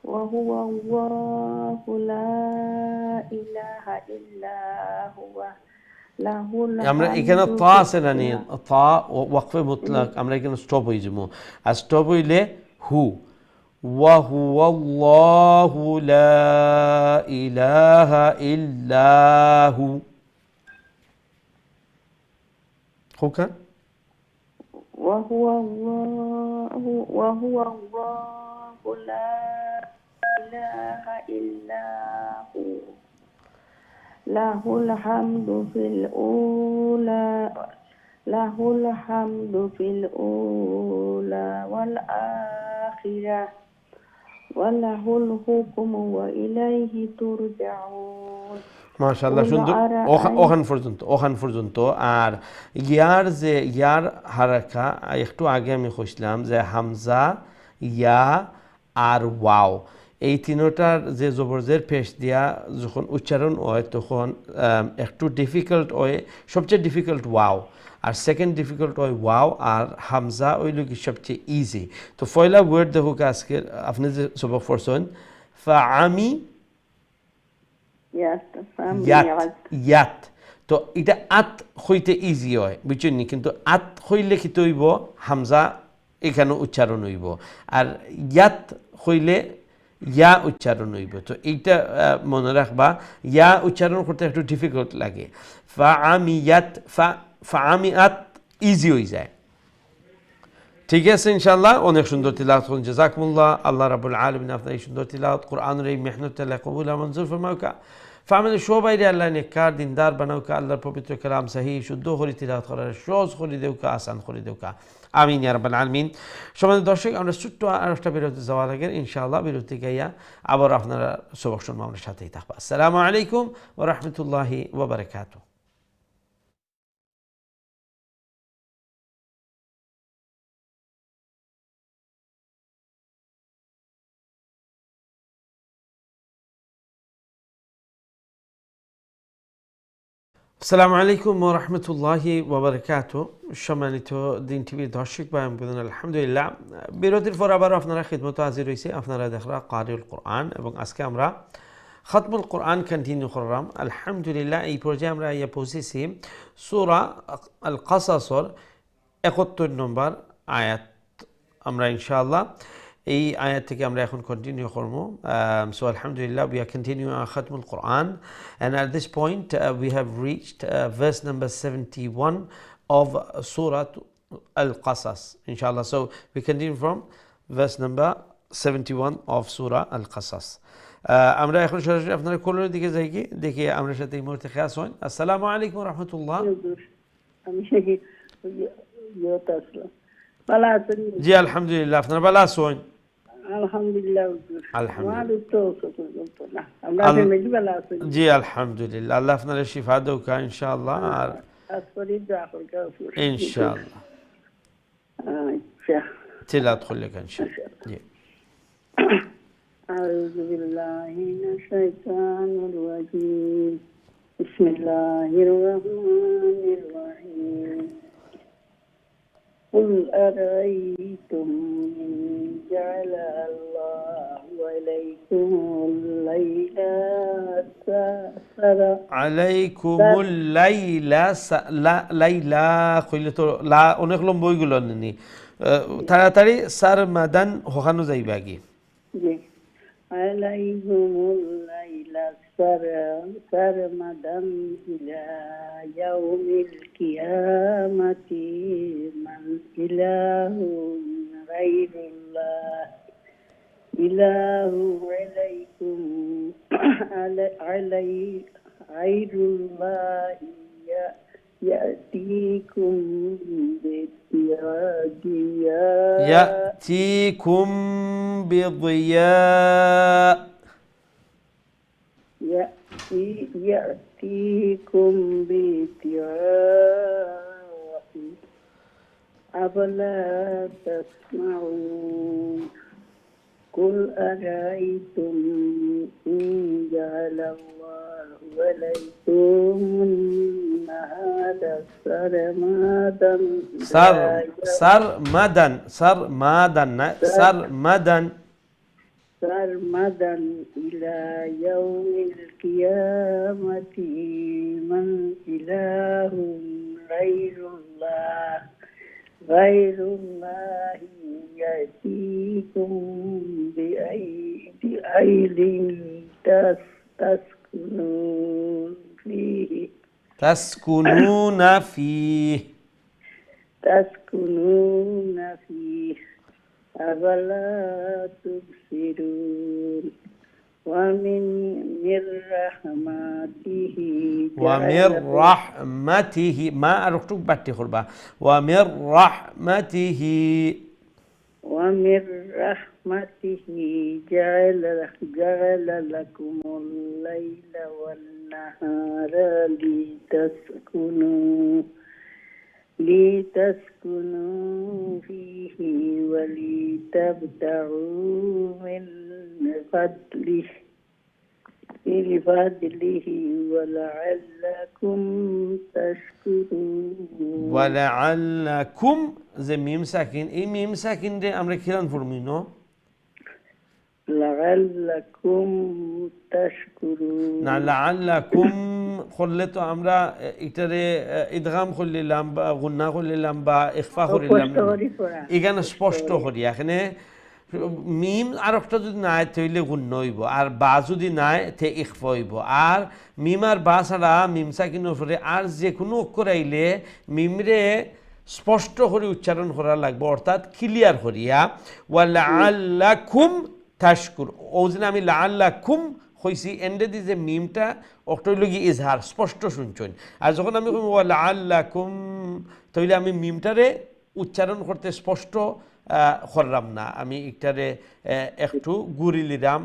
وهو الله لا إله إلا هو আমরা এখানে তা আছে না নি তা ওয়াকফে মুতলাক আমরা এখানে স্টপ হয়ে যাবো আর স্টপ হইলে হু ওয়া হুয়াল্লাহু লা ইলাহা ইল্লাহু হোকা وهو الله لا إله إلا هو له الحمد في الأولى والآخرة وله الحكم وإليه ترجعون মাশাআল্লাহ সুন্দর ওখান পর্যন্ত আর ইয়ার হারাকা একটু আগে আমি কইছিলাম যে হামজা ইয়া আর ওয়াও এই তিনটার যে জবরজের পেশ দিয়া যখন উচ্চারণ হয় তখন একটু ডিফিকাল্ট হয় সবচেয়ে ডিফিকাল্ট ওয়াও আর সেকেন্ড ডিফিকাল্ট হয় ওয়াও আর হামজা ওইগুলো কি সবচেয়ে ইজি তো পয়লা ওয়ার্ড দেখো আজকে আপনি যে সবক পড়ছেন ফাআমি ইয়াত তো এটা আত হইতে ইজি হয় বুঝছেন নি কিন্তু আত হইলে কি তৈব হামজা এখানে উচ্চারণ হইব আর ইয়াত হইলে ইয়া উচ্চারণ হইব তো এইটা মনে রাখবা ইয়া উচ্চারণ করতে একটু ডিফিকাল্ট লাগে ফাআমিয়াত ইজি হয়ে যায় ঠিক আছে ইনশাআল্লাহ অনেক সুন্দর তিলাওয়াত করুন জাযাকুমুল্লাহ আল্লাহ রাব্বুল আলামিন আপনার এই সুন্দর তিলাওয়াত কোরআনের এই মেহনত আল্লাহ কবুল আর মঞ্জুর ফরমাউকা ফ্যামিলি সবাইরে আল্লাহ নেককার দিনদার বানাউকা আল্লাহর পবিত্র কালাম সহি শুদ্ধ করে তিলাওয়াত করার সহজ করে দেউকা আসান করে দেউকা আমিন ইয়া রাব্বাল আলামিন সম্মানিত দর্শক আমরা ছোট্ট আর একটা বিরতি যাওয়ার আগে ইনশাআল্লাহ বিরতি গাইয়া আবার আপনারা সবক শুনবো আমাদের সাথেই থাকবা আসসালামু আলাইকুম ওয়া রাহমাতুল্লাহি ওয়া বারাকাতুহু আসসালামু আলাইকুম ওয়া রাহমাতুল্লাহি ওয়া বারাকাতুহু সম্মানিত দিন টিভির দর্শক ভাই বোন আলহামদুলিল্লাহ বিরতির পর আবার আপনারা খিদমতে হাজির হইছে আপনারা দেখরা কারিউল কোরআন এবং আজকে আমরা খতমুল কোরআন কন্টিনিউ করলাম আলহামদুলিল্লাহ এই পর্যায়ে আমরা ইয়া পৌঁছেছি সূরা আল কাসাসের 71 নম্বর আয়াত আমরা ইনশাআল্লাহ এই আয়াত থেকে আমরা এখন কন্টিনিউ করব so alhamdulillah we are continuing our khatmul Quran and at this point we have reached verse number 71 of surah al-qasas inshallah so we continue from verse number 71 of surah al-qasas আমরা এখন সরাসরি আপনাদের কলের দিকে যাই কি দেখি আমরা সাথে এই মুহূর্তে খেয়াস হন আসসালামু আলাইকুম ওয়া রাহমাতুল্লাহ আমি ইয়ত আসলাম ভালো আছেন জি আলহামদুলিল্লাহ আপনারা ভালো আছেন আলহামদুলিল্লাহ জি আলহামদুলিল্লাহ আল্লাহ আপনাদের শিফা দেউকা ইনশাআল্লাহ আর ইনশাআল্লাহ তিলাওয়াত করলেন ইনশাআল্লাহ জি আউযু বিল্লাহি মিনাশ শাইতানির রাজীম বিসমিল্লাহির রহমানির রহিম قل أرأيتم إن جعل الله عليكم الليل سرمدا عليكم الليل ليلا কইলে তো লা অনেক লম্বা হইগুলো নি তাড়াতাড়ি সারমাদান হোখানো যাইবা কি জি عليكم الليل سرمدا إلى يوم القيامة من إله غير الله إله عليكم غير الله يأتيكم بضياء يأتيكم بضياء يأتيكم بضياء أفلا تسمعون قل أرأيتم إن جعل الله عليكم النهار سرمدا إلى يوم القيامة من إله غير الله يأتيكم بأيد تسكنون فيه أفلا تبصرون ومن رحمته ما أركتك باتي خربا ومن رحمته جعل لكم الليل والنهار لتسكنوا فيه ولتبتغوا من فضله ولعلكم تشكرون ولعلكم زي ميم ساكن اي ميم ساكن دي امر كيران فرمينو লাআল্লাকুম তাশকুরুন না লাআল্লাকুম করলে তো আমরা এটারে ইদগাম করলিলাম বা গুন্না করলিলাম বা ইখফা করলিলাম, এখানে স্পষ্ট করি। এখানে মিম আর একটা যদি নাই তৈলে গুণ্য হইব, আর বা যদি নাই তে ইখফা হইব। আর মিম আর বা ছাড়া মিম সাকিনের উপরে আর যে কোনো অক্ষর আইলে মিমরে স্পষ্ট করে উচ্চারণ করা লাগবে, অর্থাৎ ক্লিয়ার করিয়া ওয়া লাআল্লাকুম তাশকুর। ও যে আমি লাআল্লাকুম হইছি এন্ডে দি যে মিমটা অক্টর লগি ইজহার স্পষ্ট শুনছেন। আর যখন আমি ওয়া লাআল্লাকুম তাইলে আমি মিমটারে উচ্চারণ করতে স্পষ্ট করলাম না, আমি একটারে একটু গুড়ি লিরাম,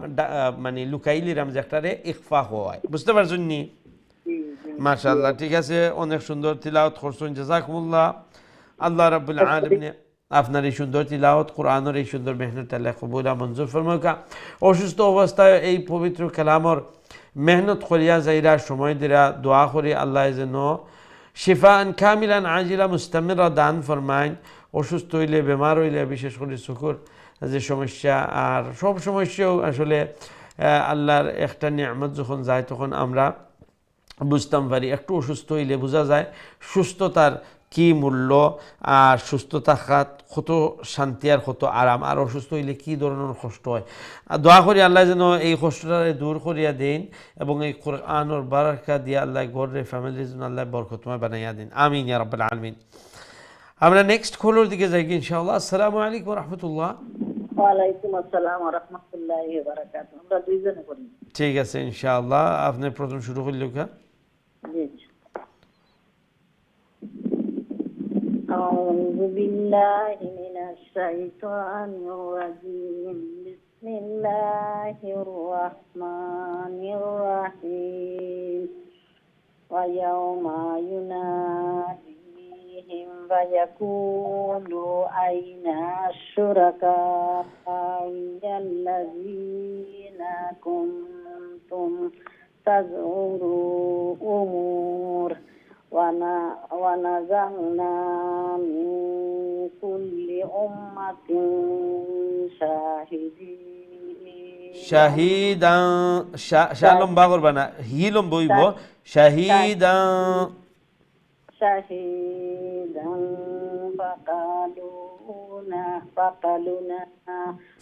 মানে লুকাই লিরাম, যে একটারে ইখফা হয়। বুঝতে পারছেন নি? মাশাআল্লাহ, ঠিক আছে, অনেক সুন্দর তিলাওয়াত করছেন, জাযাকুমুল্লাহ। আল্লাহ রাব্বুল আলামিন আপনার এই সুন্দর তিলাওয়াত, কোরআনের এই সুন্দর মেহনত আল্লাহ কবুল মঞ্জুর ফরমাকা। অসুস্থ অবস্থায় এই পবিত্র কালামর মেহনত করিয়া যাইরা সময় দিরা দোয়া করি আল্লাহ যেন শিফাআন কামিলান আজিলা মুস্তামিরা দান ফরমাইন। অসুস্থ হইলে, বেমার হইলে, বিশেষ করে চোখের যে সমস্যা আর সব সমস্যাও আসলে আল্লাহর একটা নিয়ামত যখন যায় তখন আমরা বুঝতাম পারি। একটু অসুস্থ হইলে বোঝা যায় সুস্থতার কি মূল্য, আর সুস্থ থাকাত কত শান্তি আর কত আরাম, আর অসুস্থ হইলে কি ধরনের কষ্ট হয়। দোয়া করি আল্লাহ যেন এই কষ্টটা দূর করিয়া দিন এবং এই কোরআনের বারাকা দিয়া আল্লাহ ঘরে ফ্যামিলির জন্য আল্লাহ বরকতময় বানাইয়া দিন। আমিন ইয়া রাব্বাল আলামিন। আমরা নেক্সট কলের দিকে যাই ইনশাআল্লাহ। আসসালামু আলাইকুম ওয়া রাহমাতুল্লাহ। ওয়া আলাইকুম আসসালাম ওয়া রাহমাতুল্লাহি ওয়া বারাকাতুহু। আমরা দুইজনে করি। ঠিক আছে ইনশাআল্লাহ, আপনি প্রথম শুরু করলেন কা? জি। আউযু বিল্লাহি মিনাশ শাইতানির রাজীম। বিসমিল্লাহির রাহমানির রাহিম। ওয়া ইয়াওমা يناديهم فيقول أين شركائي الذين كنتم تزعمون ونزعنا من كل أمة শাহিদান, শালম বাগর বানা হিলম বইব শাহিদান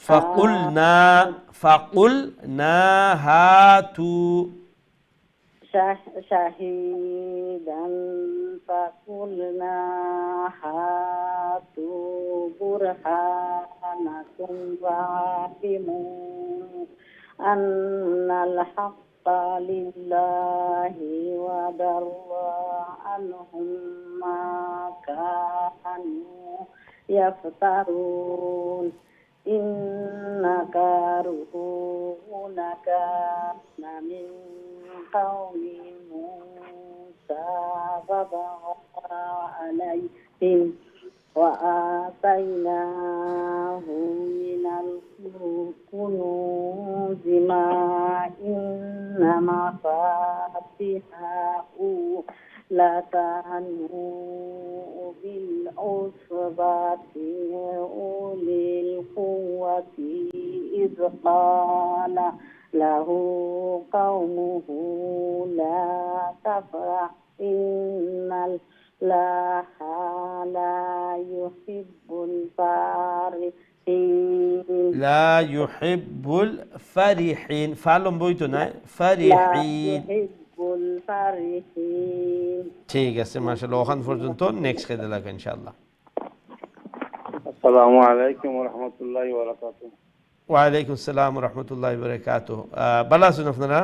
فقلنا هاتوا شهيدا فقلنا هاتوا برهانكم فاعلموا أن الحق لله وضل عنهم ما كانوا يفترون إن قارون كان من قوم موسى فبغى عليهم وآتيناه من الكنوز ما إن مفاتحه لتنوء بالعصبة أولي القوة إذ قال له قومه لا تفرح إن الله لا يحب الفرحين. لا يحب الفرحين. فعلم بيتنا فرحين. لا يحب الفرحين. ঠিক আছে মাশাআল্লাহ, ওখান পর্যন্ত নেক্সট খেতে লাগা ইনশাআল্লাহ। আসসালামু আলাইকুম ওয়া রাহমাতুল্লাহি ওয়া বারাকাতুহু। ওয়া আলাইকুম আসসালাম ওয়া রাহমাতুল্লাহি ওয়া বারাকাতুহু। ভালো আছেন আপনারা?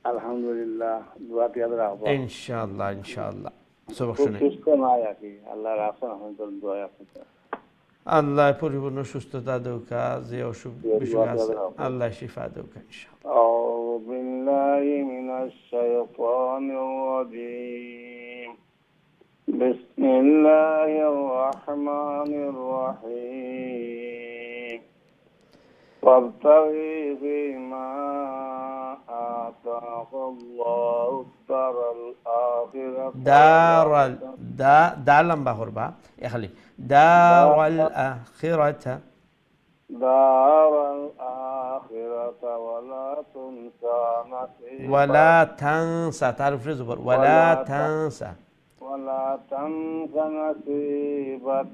আলহামদুলিল্লাহ, দোয়া দিয়া রাখবো ইনশাআল্লাহ ইনশাআল্লাহ। সবক শুনে সুস্থ নাই আছি, আল্লাহর রাসূল আমাদের দোয়া আছে। আল্লাহ পরিপূর্ণ সুস্থতা দৌকা, যে অসুখ বিসুখ আছে আল্লাহ শিফা দৌকা ইনশাআল্লাহ। আউযু বিল্লাহি মিনাশ শাইতানির রাজীম। বিসমিল্লাহির রাহমানির রাহিম। ওয়াবতাগি ফীমা আতাকাল্লাহু দারাল আখিরাত। দারাল দাল লম্বা করবা এখালি দারাল আখিরাত। দারাল আখিরাত الصلاة ولا تنسى نصيبك ولا تنسى تعرف زبر ولا تنسى ولا تنس نصيبك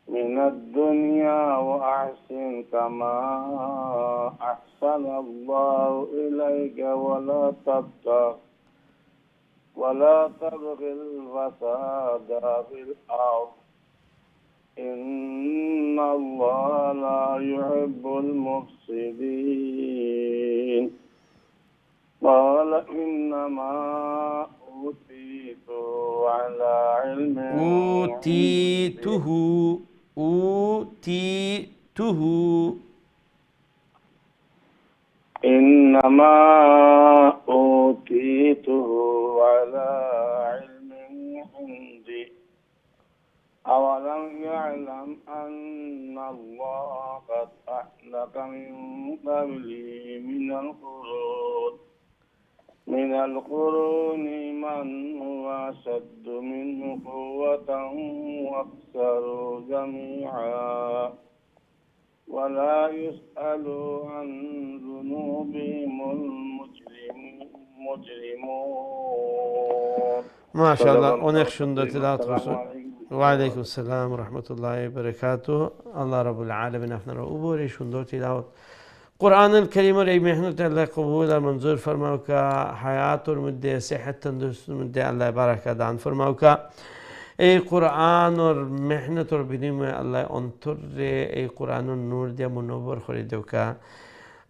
من الدنيا وأحسن كما أحسن الله إليك ولا تبغ الفساد في الأرض إن الله لا يحب المفسدين قال إنما أوتيته على علم أوتيته إنما أوتيته على علم عندي أولم يعلم أن الله قد أهلك من قبله من القرون من هو أشد منه قوة وأكثر جميعا ولا يسأل عن ذنوبهم المجرمون ما شاء الله অনেক সুন্দর তেলাওয়াত করছেন ওয়া আলাইকুম আসসালাম ওয়া রাহমাতুল্লাহি ওয়া বারাকাতুহু আল্লাহ রাব্বুল আলামিন আপনার উপরে সুন্দর তেলাওয়াত কোরআনুল কারীমের এই মেহনত আল্লাহ কবুল আর মঞ্জুর ফরমাউকা হায়াতের মধ্যে সেহত তন্দুরুস্তির মধ্যে আল্লাহ বারাকা দান ফরমাউকা এই কোরআনের মেহনতের বিনিময়ে আল্লাহ অন্তরে এই কোরআনের নূর দিয়ে মুনব্বর করে দেউকা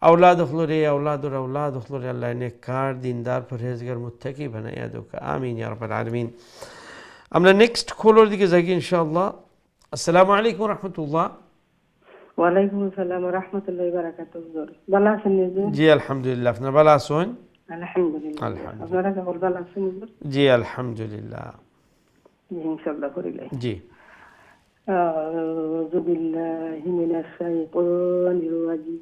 औलाद हखलरे औलादर औलाद हखलरे अल्लाह ने कार दीनदार परहेजगार मुत्ताकी बनाया देउका आमीन या रब्बाल आलामीन আমরা নেক্সট কলার দিকে যাই ইনশাআল্লাহ আসসালামু আলাইকুম ওয়া রাহমাতুল্লাহ ওয়া আলাইকুম আসসালাম ওয়া রাহমাতুল্লাহি ওয়া বারাকাতুহু ভালো আছেন জি আলহামদুলিল্লাহ আপনারা ভালো আছেন আলহামদুলিল্লাহ আপনারা কেমন ভালো আছেন জি আলহামদুলিল্লাহ ইনশাআল্লাহ করিলাই জি আউযু বিল্লাহি মিনাশ শাইতানির রাজিম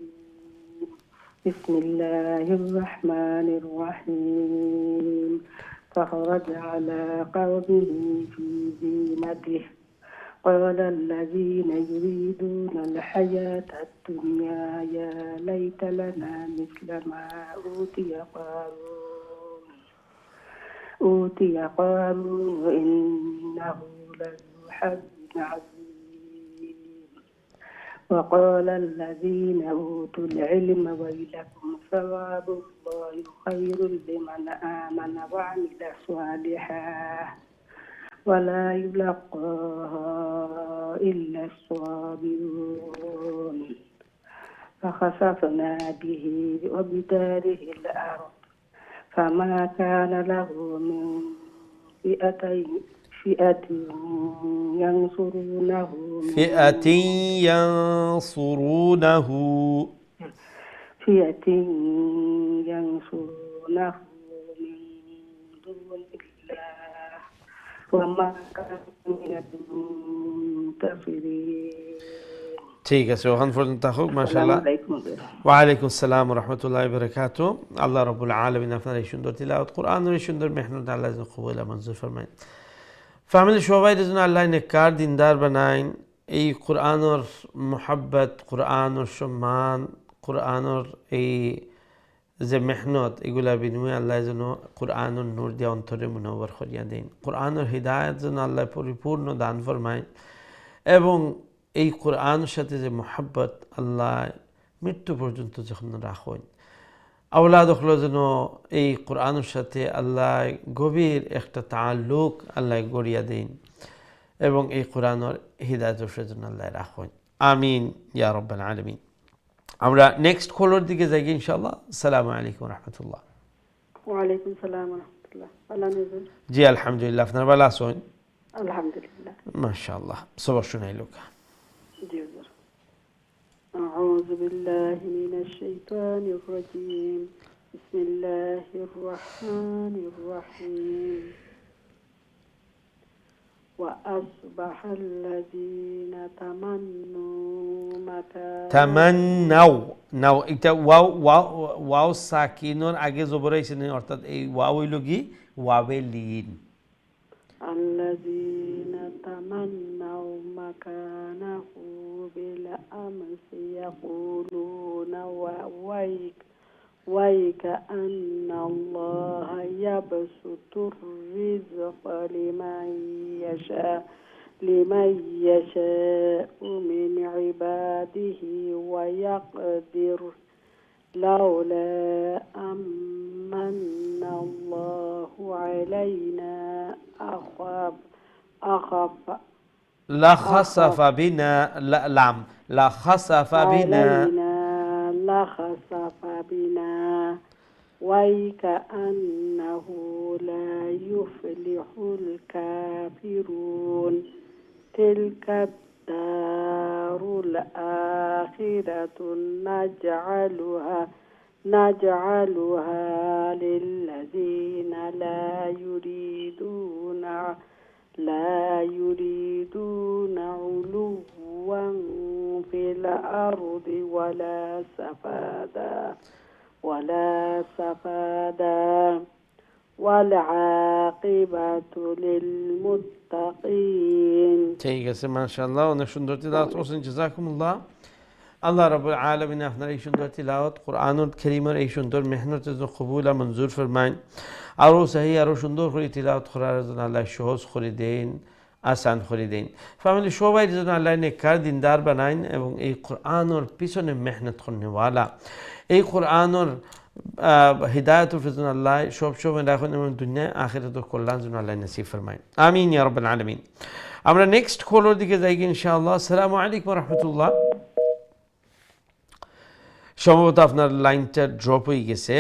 بسم الله الرحمن الرحيم فخرج على قومه في زينته قال الذين يريدون الحياة الدنيا يا ليت لنا مثل ما أوتي قارون وإنه لذو حظ عظيم وقال الذين أوتوا العلم ويلكم ثواب الله خير لمن آمن وعمل صالحا ولا يلقاها إلا الصابرون فخسفنا به وبداره الأرض فما كان له من فئة ينصرونه فئة ينصرونه من دون الله وما كان من المنتصرين ঠিক আছে ওখান পর্যন্ত থাকুক মাশাআল্লাহ ওয়া আলাইকুম আসসালাম ওয়া রাহমাতুল্লাহি ওয়া বারাকাতুহু আল্লাহ রাব্বুল আলামিন আপনার এই সুন্দর তিলাওয়াত কোরআনের এই সুন্দর মেহনত আল্লাহ যেন কবুল আর মঞ্জুর ফরমায় ফ্যামিলি সবাই যেন আল্লাহ নেককার দিনদার বানায় এই কোরআনের মুহাব্বত কোরআনের সম্মান কোরআনের এই যে মেহনত এগুলা বিনিময়ে আল্লাহ যেন কোরআনের নূর দিয়ে অন্তরে মুনব্বর করিয়া দেন কোরআনের হিদায়াত যেন আল্লাহ পরিপূর্ণ দান ফরমায় এবং এই কোরআনের সাথে যে মুহাব্বত আল্লাহ মৃত্যু পর্যন্ত যখন রাখেন আওলাদ হলো যেন এই কোরআনের সাথে আল্লাহ গভীর একটা তাল্লুক আল্লাহ গড়িয়া দেন এবং এই কোরআনের হিদায়াতের জন্য আল্লাহ রাখেন আমিন ইয়া রাব্বাল আলামিন আমরা নেক্সট কলার দিকে যাই ইনশাআল্লাহ আসসালামু আলাইকুম ওয়া রাহমাতুল্লাহ ওয়া আলাইকুম আসসালাম ওয়া রাহমাতুল্লাহ ভালো আছেন জি আলহামদুলিল্লাহ আপনারা ভালো আছেন আলহামদুলিল্লাহ মাশাআল্লাহ সবার শুনাই লোক জি হুজুর আউযু বিল্লাহি মিনাশ শাইতানির রাজীম বিসমিল্লাহির রহমানির রহিম وأصبح الذين تمنوا এটা ওয়াও সাকিনর আগে জবর আইছে না অর্থাৎ এই ওয়াও হইল কি ওয়াবে লিন الذين تمنوا مكانه بالأمس يقولون ويكأن الله يبسط الرزق لمن يشاء من عباده ويقدر لولا أمن الله علينا لخسف بنا لخسف بنا ويكأنه لا يفلح الكافرون تلك الدار الآخرة نجعلها للذين لا يريدون علوا في الأرض ولا سفادا والعاقبة للمتقين. ঠিক আছে মাশাআল্লাহ, অনেক সুন্দর তিলাওয়াত করছেন, জাযাকুমুল্লাহ। আল্লাহ রাব্বুল আলামিন আপনার এই সুন্দর তিলাওয়াত কোরআনুল কারীমের এই সুন্দর মেহনতের জন্য কবুল আর মঞ্জুর ফরমাইন। আরও সহি আরও সুন্দর করে তিলাওয়াত করার জন্য আল্লাহ সহজ করে দেন, আসান করে দেন। ফ্যামিলি সবাই জন্য আল্লাহ নেককার দিনদার বানাইন এবং এই কোরআনের পিছনে মেহনত করনেওয়ালা, এই কোরআনের হিদায়াতুল ফিজন আল্লাহ সবসময় রাখুন এবং দুনিয়ায় আখিরাতের কল্যাণ যেন আল্লাহ নসিব ফরমাইন। আমিন ইয়া রাব্বাল আলামিন। আমরা নেক্সট কলার দিকে যাই ইনশাআল্লাহ। আসসালামু আলাইকুম ওয়া রাহমাতুল্লাহ। সম্ভবত আপনার লাইনটা ড্রপ হয়ে গেছে,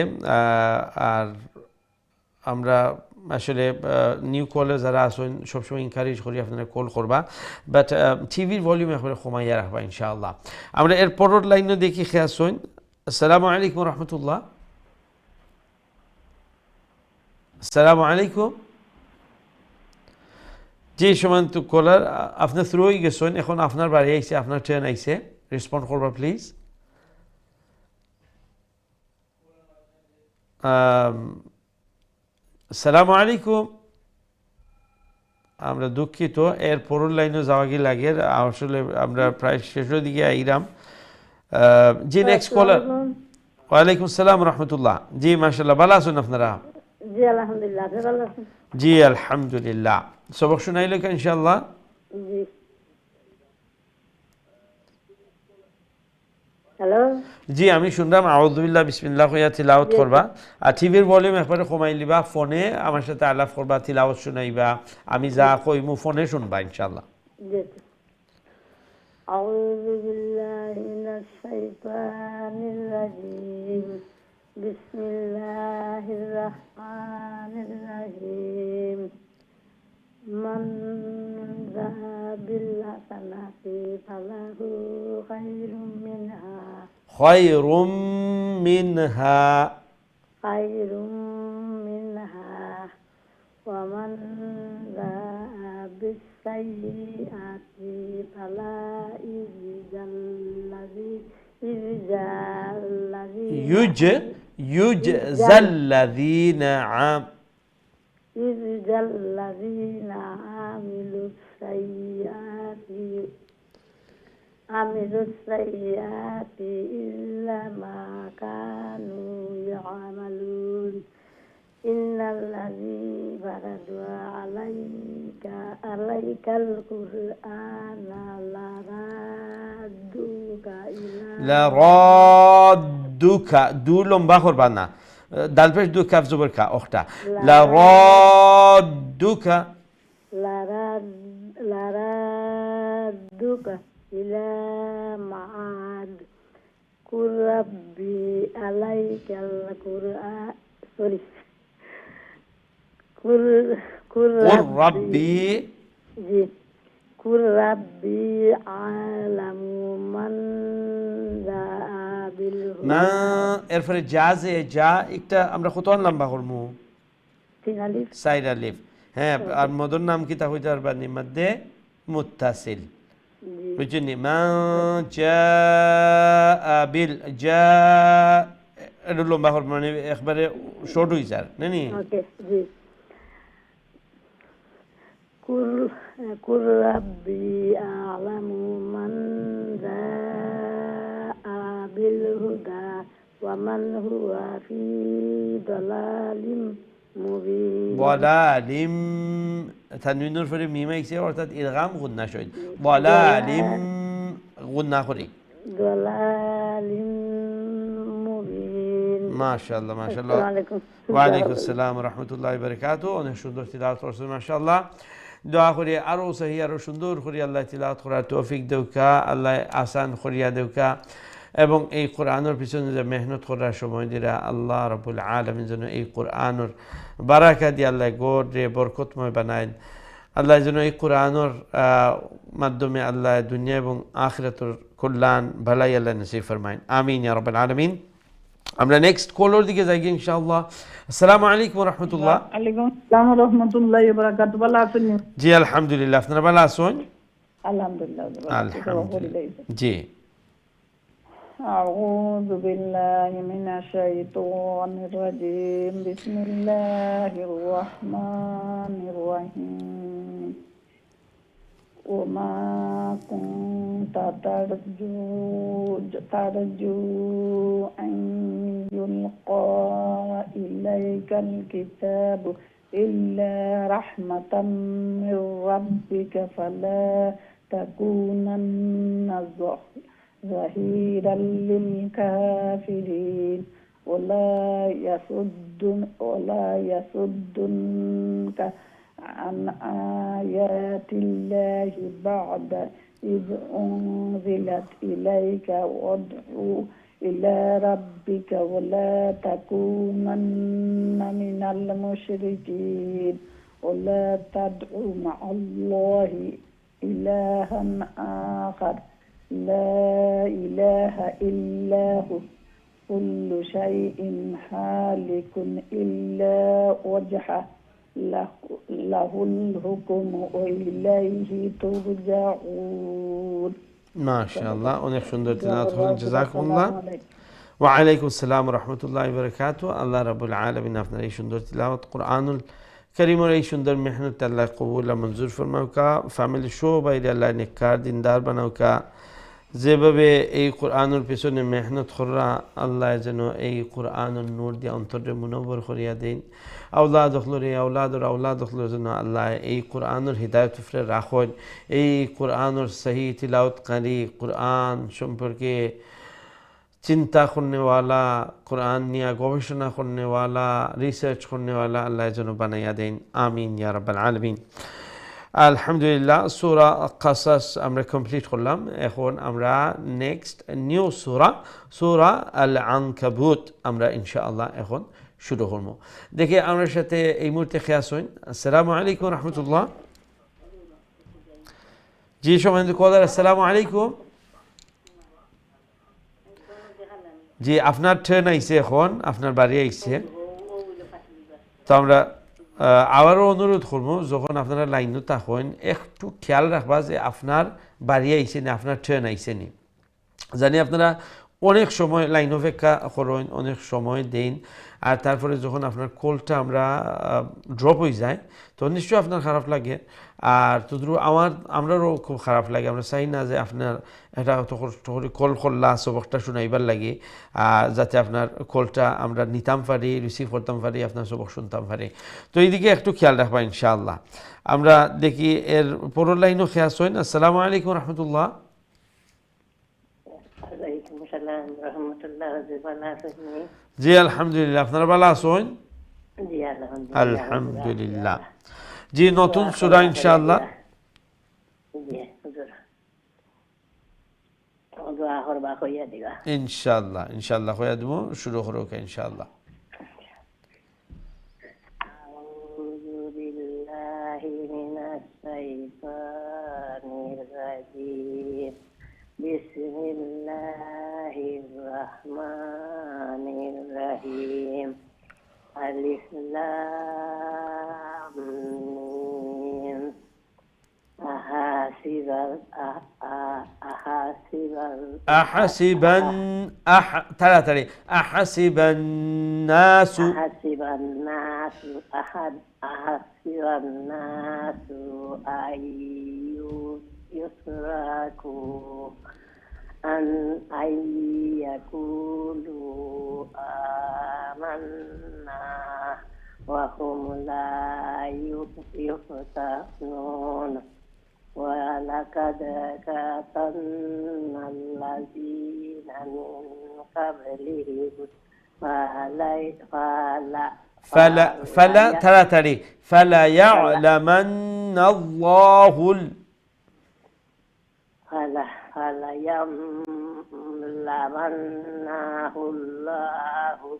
আর আমরা আসলে নিউ কলার যারা আসেন সবসময় এনকারেজ করি আপনারা কল করবা, বাট টিভির ভলিউম একবারে কমাইয়া রাখবা ইনশাআল্লাহ। আমরা এর পরের লাইনও দেখি খেয়ে আসুন। আসসালামু আলাইকুম রহমতুল্লাহ। আসসালামু আলাইকুম। জি সীমান্ত কলার, আপনি থ্রু হয়ে গেছেন, এখন আপনার বাড়ি আইসে, আপনার ট্রেন আইসে, রেসপন্ড করবা প্লিজ। আসসালামু আলাইকুম। আমরা দুঃখিত, এর পরের লাইনে যাওয়া গিয়ে লাগে, আসলে আমরা প্রায় শেষের দিকে আইরাম। জি নেক্সট কলার। ওয়ালাইকুম আসসালাম রহমতুল্লাহ। জি মাশাআল্লাহ, ভালো আছেন আপনারা? জি আলহামদুলিল্লাহ, আপনি ভালো আছেন? জি আলহামদুলিল্লাহ। সবক শোনাইল ইনশাআল্লাহ? জি। হ্যালো জি আমি শুনলাম আউযু বিল্লাহ বিসমিল্লাহ কইয়া তিলাওয়াত করবা, আর টিভির ভলিউম একবারে কমাই লিবা, ফোনে আমার সাথে আলাপ করবা, তিলাওয়াত শুনাইবা, আমি যা কইমু ফোনে শুনবা ইনশাআল্লাহ। জি। আউযু বিল্লাহি মিনাশ শাইতানির রাজীম। বিসমিল্লাহির রাহমানির রাহিম। মান যাবিল হাসানাতি ফালাহু খায়রুম মিনহা খায়রুম মিনহা ওয়া মান যাবিস সাইয়্যাতি ফালা يجزى عملوا السيئات إلا ما كانوا يعملون إن الذي فرض عليك القرآن لرادك دولهم باخر بعدنا دالبش دو كاف زبر كا أختا لرادك إلى معاد قل ربي عليك القرآن قل ربي أعلم من جاء بالهدى ما এরপরে জাজে যা একটা আমরা কত লম্বা করব? তিন আলিফ সাইড আলিফ। হ্যাঁ, আর মদর নাম কি তা হইতে পারবা নি মধ্যে মুত্তাসিল। বুঝনি? মা জাআ বিল জা এটা লম্বা করব, মানে একবারে শর্ট হই স্যার নানি? ওকে জি। কুল রাব্বি আ'লামু মান জাআ ومن هو في ضلال مبين ضلالم تنوین نور فری میم ایکسی অর্থাৎ ইদগাম গুন্না শহীদ ضلالم গুন্না করি ضلال مبين মাশাআল্লাহ মাশাআল্লাহ السلام عليكم ওয়া আলাইকুম আসসালাম ওয়া রাহমাতুল্লাহি ওয়া বারাকাতুহু অনেক সুন্দর তিলাওয়াত করছেন মাশাআল্লাহ দোয়া করি আরো সহি আরো সুন্দর করে আল্লাহ তিলাওয়াত করার তৌফিক দেউকা আল্লাহ আসান করিয়া দেউকা এবং এই কোরআনের পিছনে যে মেহনত করার সময় দিরা আল্লাহ রাব্বুল আলামিন যেন এই কোরআনের বারাকা দিয়ে আল্লাহ গড়ে বরকতময় বানায় আল্লাহ যেন এই কোরআনের মাধ্যমে আল্লাহ দুনিয়া এবং আখিরাতের কল্যাণ ভালাই আল্লাহ নসিব ফরমায় আমিন ইয়া রাব্বাল আলামিন আমরা নেক্সট কলার দিকে যাই ইনশাআল্লাহ আসসালামু আলাইকুম ওয়া রাহমাতুল্লাহ ওয়ালাইকুম আসসালাম ওয়া রাহমাতুল্লাহি ওয়া বারাকাতুহু ভালো আছেন জি আলহামদুলিল্লাহ আপনারা ভালো আছেন আলহামদুলিল্লাহ আলহামদুলিল্লাহ জি أعوذ بالله من الشيطان الرجيم بسم الله الرحمن الرحيم وما كنت ترجو أن يلقى إليك الكتاب إلا رحمة من ربك فلا تكونن ظهيرا للكافرين ولا يصدنك عن آيات الله بعد إذ أنزلت إليك وادعو إلى ربك ولا تكونن من المشركين ولا تدع مع الله إلها آخر لا إله إلا هو كل شيء هالك إلا وجهه له الحكم وإليه ترجعون ما شاء الله অনেক সুন্দর তিলাওয়াত করেন জাযাকুমুল্লাহ ওয়া আলাইকুম আসসালাম ওয়া রাহমাতুল্লাহি ওয়া বারাকাতুহু আল্লাহ রাব্বুল আলামিন আপনার এই সুন্দর তিলাওয়াত কুরআনুল কারীমের এই সুন্দর মেহনত আল্লাহ কবুল ও মঞ্জুর ফরমাউকা ফ্যামিলি শো বাইরে আল্লাহ নেককার দিনদার বানাউকা যেভাবে এই কোরআনের পিছনে মেহনত করা আল্লাহ যেন এই কোরআনের নূর দিয়ে অন্তরে মুনব্বর করিয়া দেন আওলাদ হলরে আওলাদ হলর যেন আল্লাহ এই কোরআনের হিদায়ত ফিরে রাখেন এই কোরআনের সহি তিলাওয়াতকারী কোরআন সম্পর্কে চিন্তা করনেওয়ালা কোরআন নিয়ে গবেষণা করনেওয়ালা রিসার্চ করনেওয়ালা আল্লাহ যেন বানাইয়া দেন আমিন ইয়া রাব্বাল আলামিন আলহামদুলিল্লাহ সূরা কাসাস আমরা কমপ্লিট করলাম এখন আমরা নেক্সট নিউ সূরা আল আনকাবুত আমরা ইনশাআল্লাহ এখন শুরু করব দেখে আমার সাথে এই মুহূর্তে খেয়াস হইন আসসালামু আলাইকুম রাহমাতুল্লাহ জি সম্মানিত কলার আসসালামু আলাইকুম জি আপনার ট্রেন আইছে এখন আপনার বাড়ি আইছে তো আমরা আবারও অনুরোধ করবো যখন আপনারা লাইনও থাকেন একটু খেয়াল রাখবা যে আপনার বাড়ি আইছে নি আপনার ট্রেন আইছে নি জানি আপনারা অনেক সময় লাইন অপেক্ষা করেন অনেক সময় দেন আর তারপরে যখন আপনার কলটা আমরা ড্রপ হয়ে যায় তো নিশ্চয়ই আপনার খারাপ লাগে আর তদ্রু আমরারও খুব খারাপ লাগে আমরা চাই না যে আপনার এটা কল করলা সবকটা শুনাইবার লাগে যাতে আপনার কলটা আমরা নিতাম পারি রিসিভ করতাম পারি আপনার সবক শুনতাম পারি তো এইদিকে একটু খেয়াল রাখবা ইনশাআল্লাহ আমরা দেখি এর পরের লাইনও খেয়াল হইন আসসালামু আলাইকুম রহমতুল্লাহ জি আলহামদুলিল্লাহ আপনারা ভালো আছেন জি আলহামদুলিল্লাহ জি নতুন সূরা ইনশাআল্লাহ জি হুজুর দোয়া করবা কইয়া দিবা ইনশাআল্লাহ কইয়া দিব শুরু করো ইনশাআল্লাহ আউযু বিল্লাহি মিনাশ শাইতানির রাজীম বিসমিল্লাহির রহমানির রহিম আলিফ লাম মিম أحسب الناس أن يتركوا أن يقولوا آمنا وهم لا يفتنون ولقد فتنا الذين من قبلهم فلا ترى فلا يعلمن الله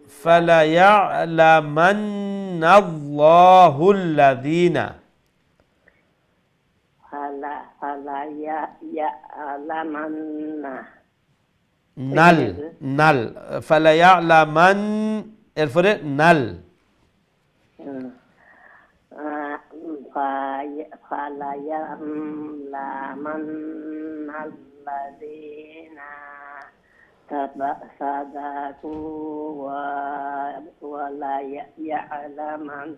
فلا يعلمن الله الذين نل فلا يعلمن الفرق نل فلا يعلمن الذين صدقوا ولا يعلمن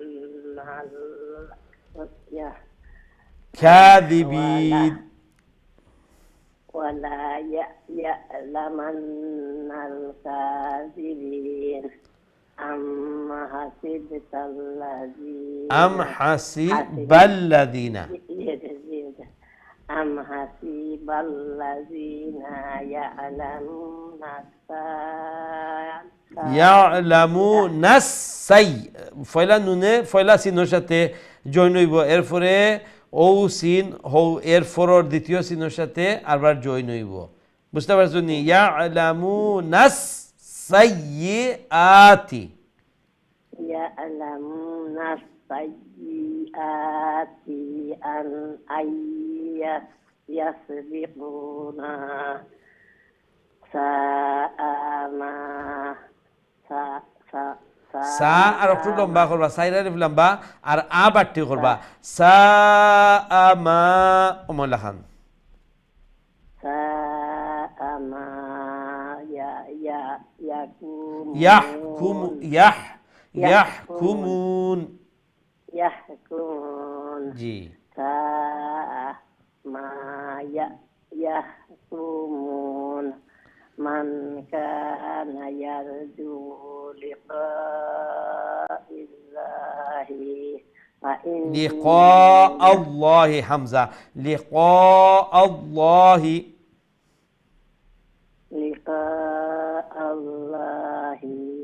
كاذبين ولا يعلمن الكاذبين أم حسب الذين يعلمون السي فلا نونه فلا سينর সাথে জয়েন হইব এরপরে ও সিন হো এরপর দ্বিতীয় সিনের সাথে আবার জয়েন হইব বুঝতে পারছেন নি يعلمون السيئات يعلمون السيئات أن يسبقونا ساء ما সা আর একটু লম্বা করবা সাইরার লম্বা আর আ বাড়তি করবা সা মা ওমলা খান ساء ما يحكمون জি ما يحكمون من كان يرجو لقاء الله لقاء الله حمزة لقاء الله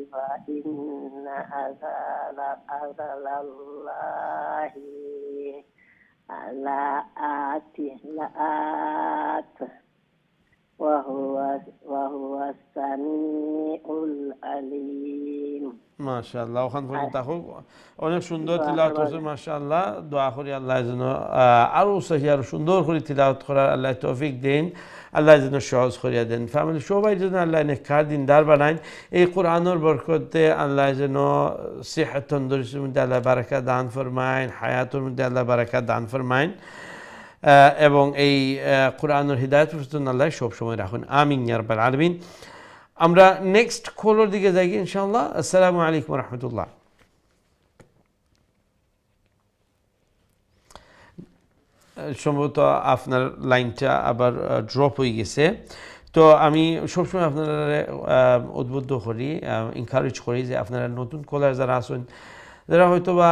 فإن أذل الله لآت وهو السميع العليم মাশাআল্লাহ ওখান পর্যন্ত অনেক সুন্দর তিলাওয়াত করছেন মাশাআল্লাহ দোয়া করি আল্লাহ যেন আরো সহি আরো সুন্দর করে তিলাওয়াত করার আল্লাহ তৌফিক দেন আল্লাহ যেন সহজ করিয়া দেন ফ্যামিলি সবাই যেন আল্লাহ নেককার দিনদার বানায় এই কোরআনের বরকতে আল্লাহ যেন সিহত তন্দুরুস্তির মধ্যে আল্লাহ বারাকাত দান ফরমায় হায়াতের মধ্যে আল্লাহ বারাকাত দান ফরমায় এবং এই কোরআনের হিদায়াত পর্যন্ত আল্লাহ সবসময় রাখুন আমিন ইয়া রাব্বাল আলামিন আমরা নেক্সট কলের দিকে যাই ইনশাআল্লাহ আসসালামু আলাইকুম ওয়া রাহমাতুল্লাহ সম্ভবত আপনার লাইনটা আবার ড্রপ হয়ে গেছে তো আমি সবসময় আপনারা উদ্বুদ্ধ করি এনকারেজ করি যে আপনারা নতুন কলার যারা আছেন যারা হয়তো বা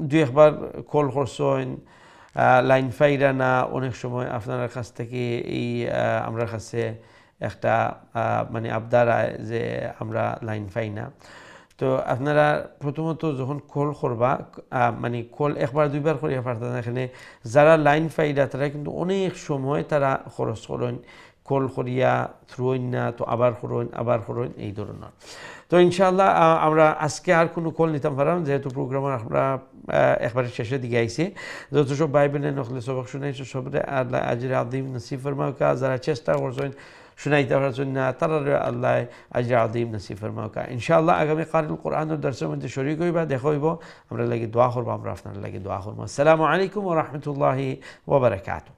দুই একবার কল করছেন লাইন পাইরা না অনেক সময় আপনার কাছ থেকে এই আমরা কাছে একটা মানে আবদার আয় যে আমরা লাইন পাই না তো আপনারা প্রথমত যখন কল করবা মানে কল একবার দুইবার করিয়া পারতেন এখানে যারা লাইন পাইরা তারা কিন্তু অনেক সময় তারা খরচ করেন কল করিয়া থ্রুইন না তো আবার করুন এই ধরনের তো ইনশাআল্লাহ আমরা আজকে আর কোনো কল নিতাম পারাম যেহেতু প্রোগ্রামের আমরা একবারে শেষের দিকে আইছি যত সব ভাই বোনের নকলে সবক শুনাইছে সবরে আল্লাহ আজরে আদিম নসিব ফরমাউকা যারা চেষ্টা করছেন শুনাইতে পারছেন না তারা আল্লাহ আজরে আদিম নসিব ফরমাউকা ইনশাআল্লাহ আগামী কারিল কোরআনের দর্শের মধ্যে শরীক হইবা দেখা হইব আমরা লাগি দোয়া করবো আমরা আপনার লাগি দোয়া করবো আসসালামু আলাইকুম ওয়া রাহমাতুল্লাহি ওয়া বারাকাতুহু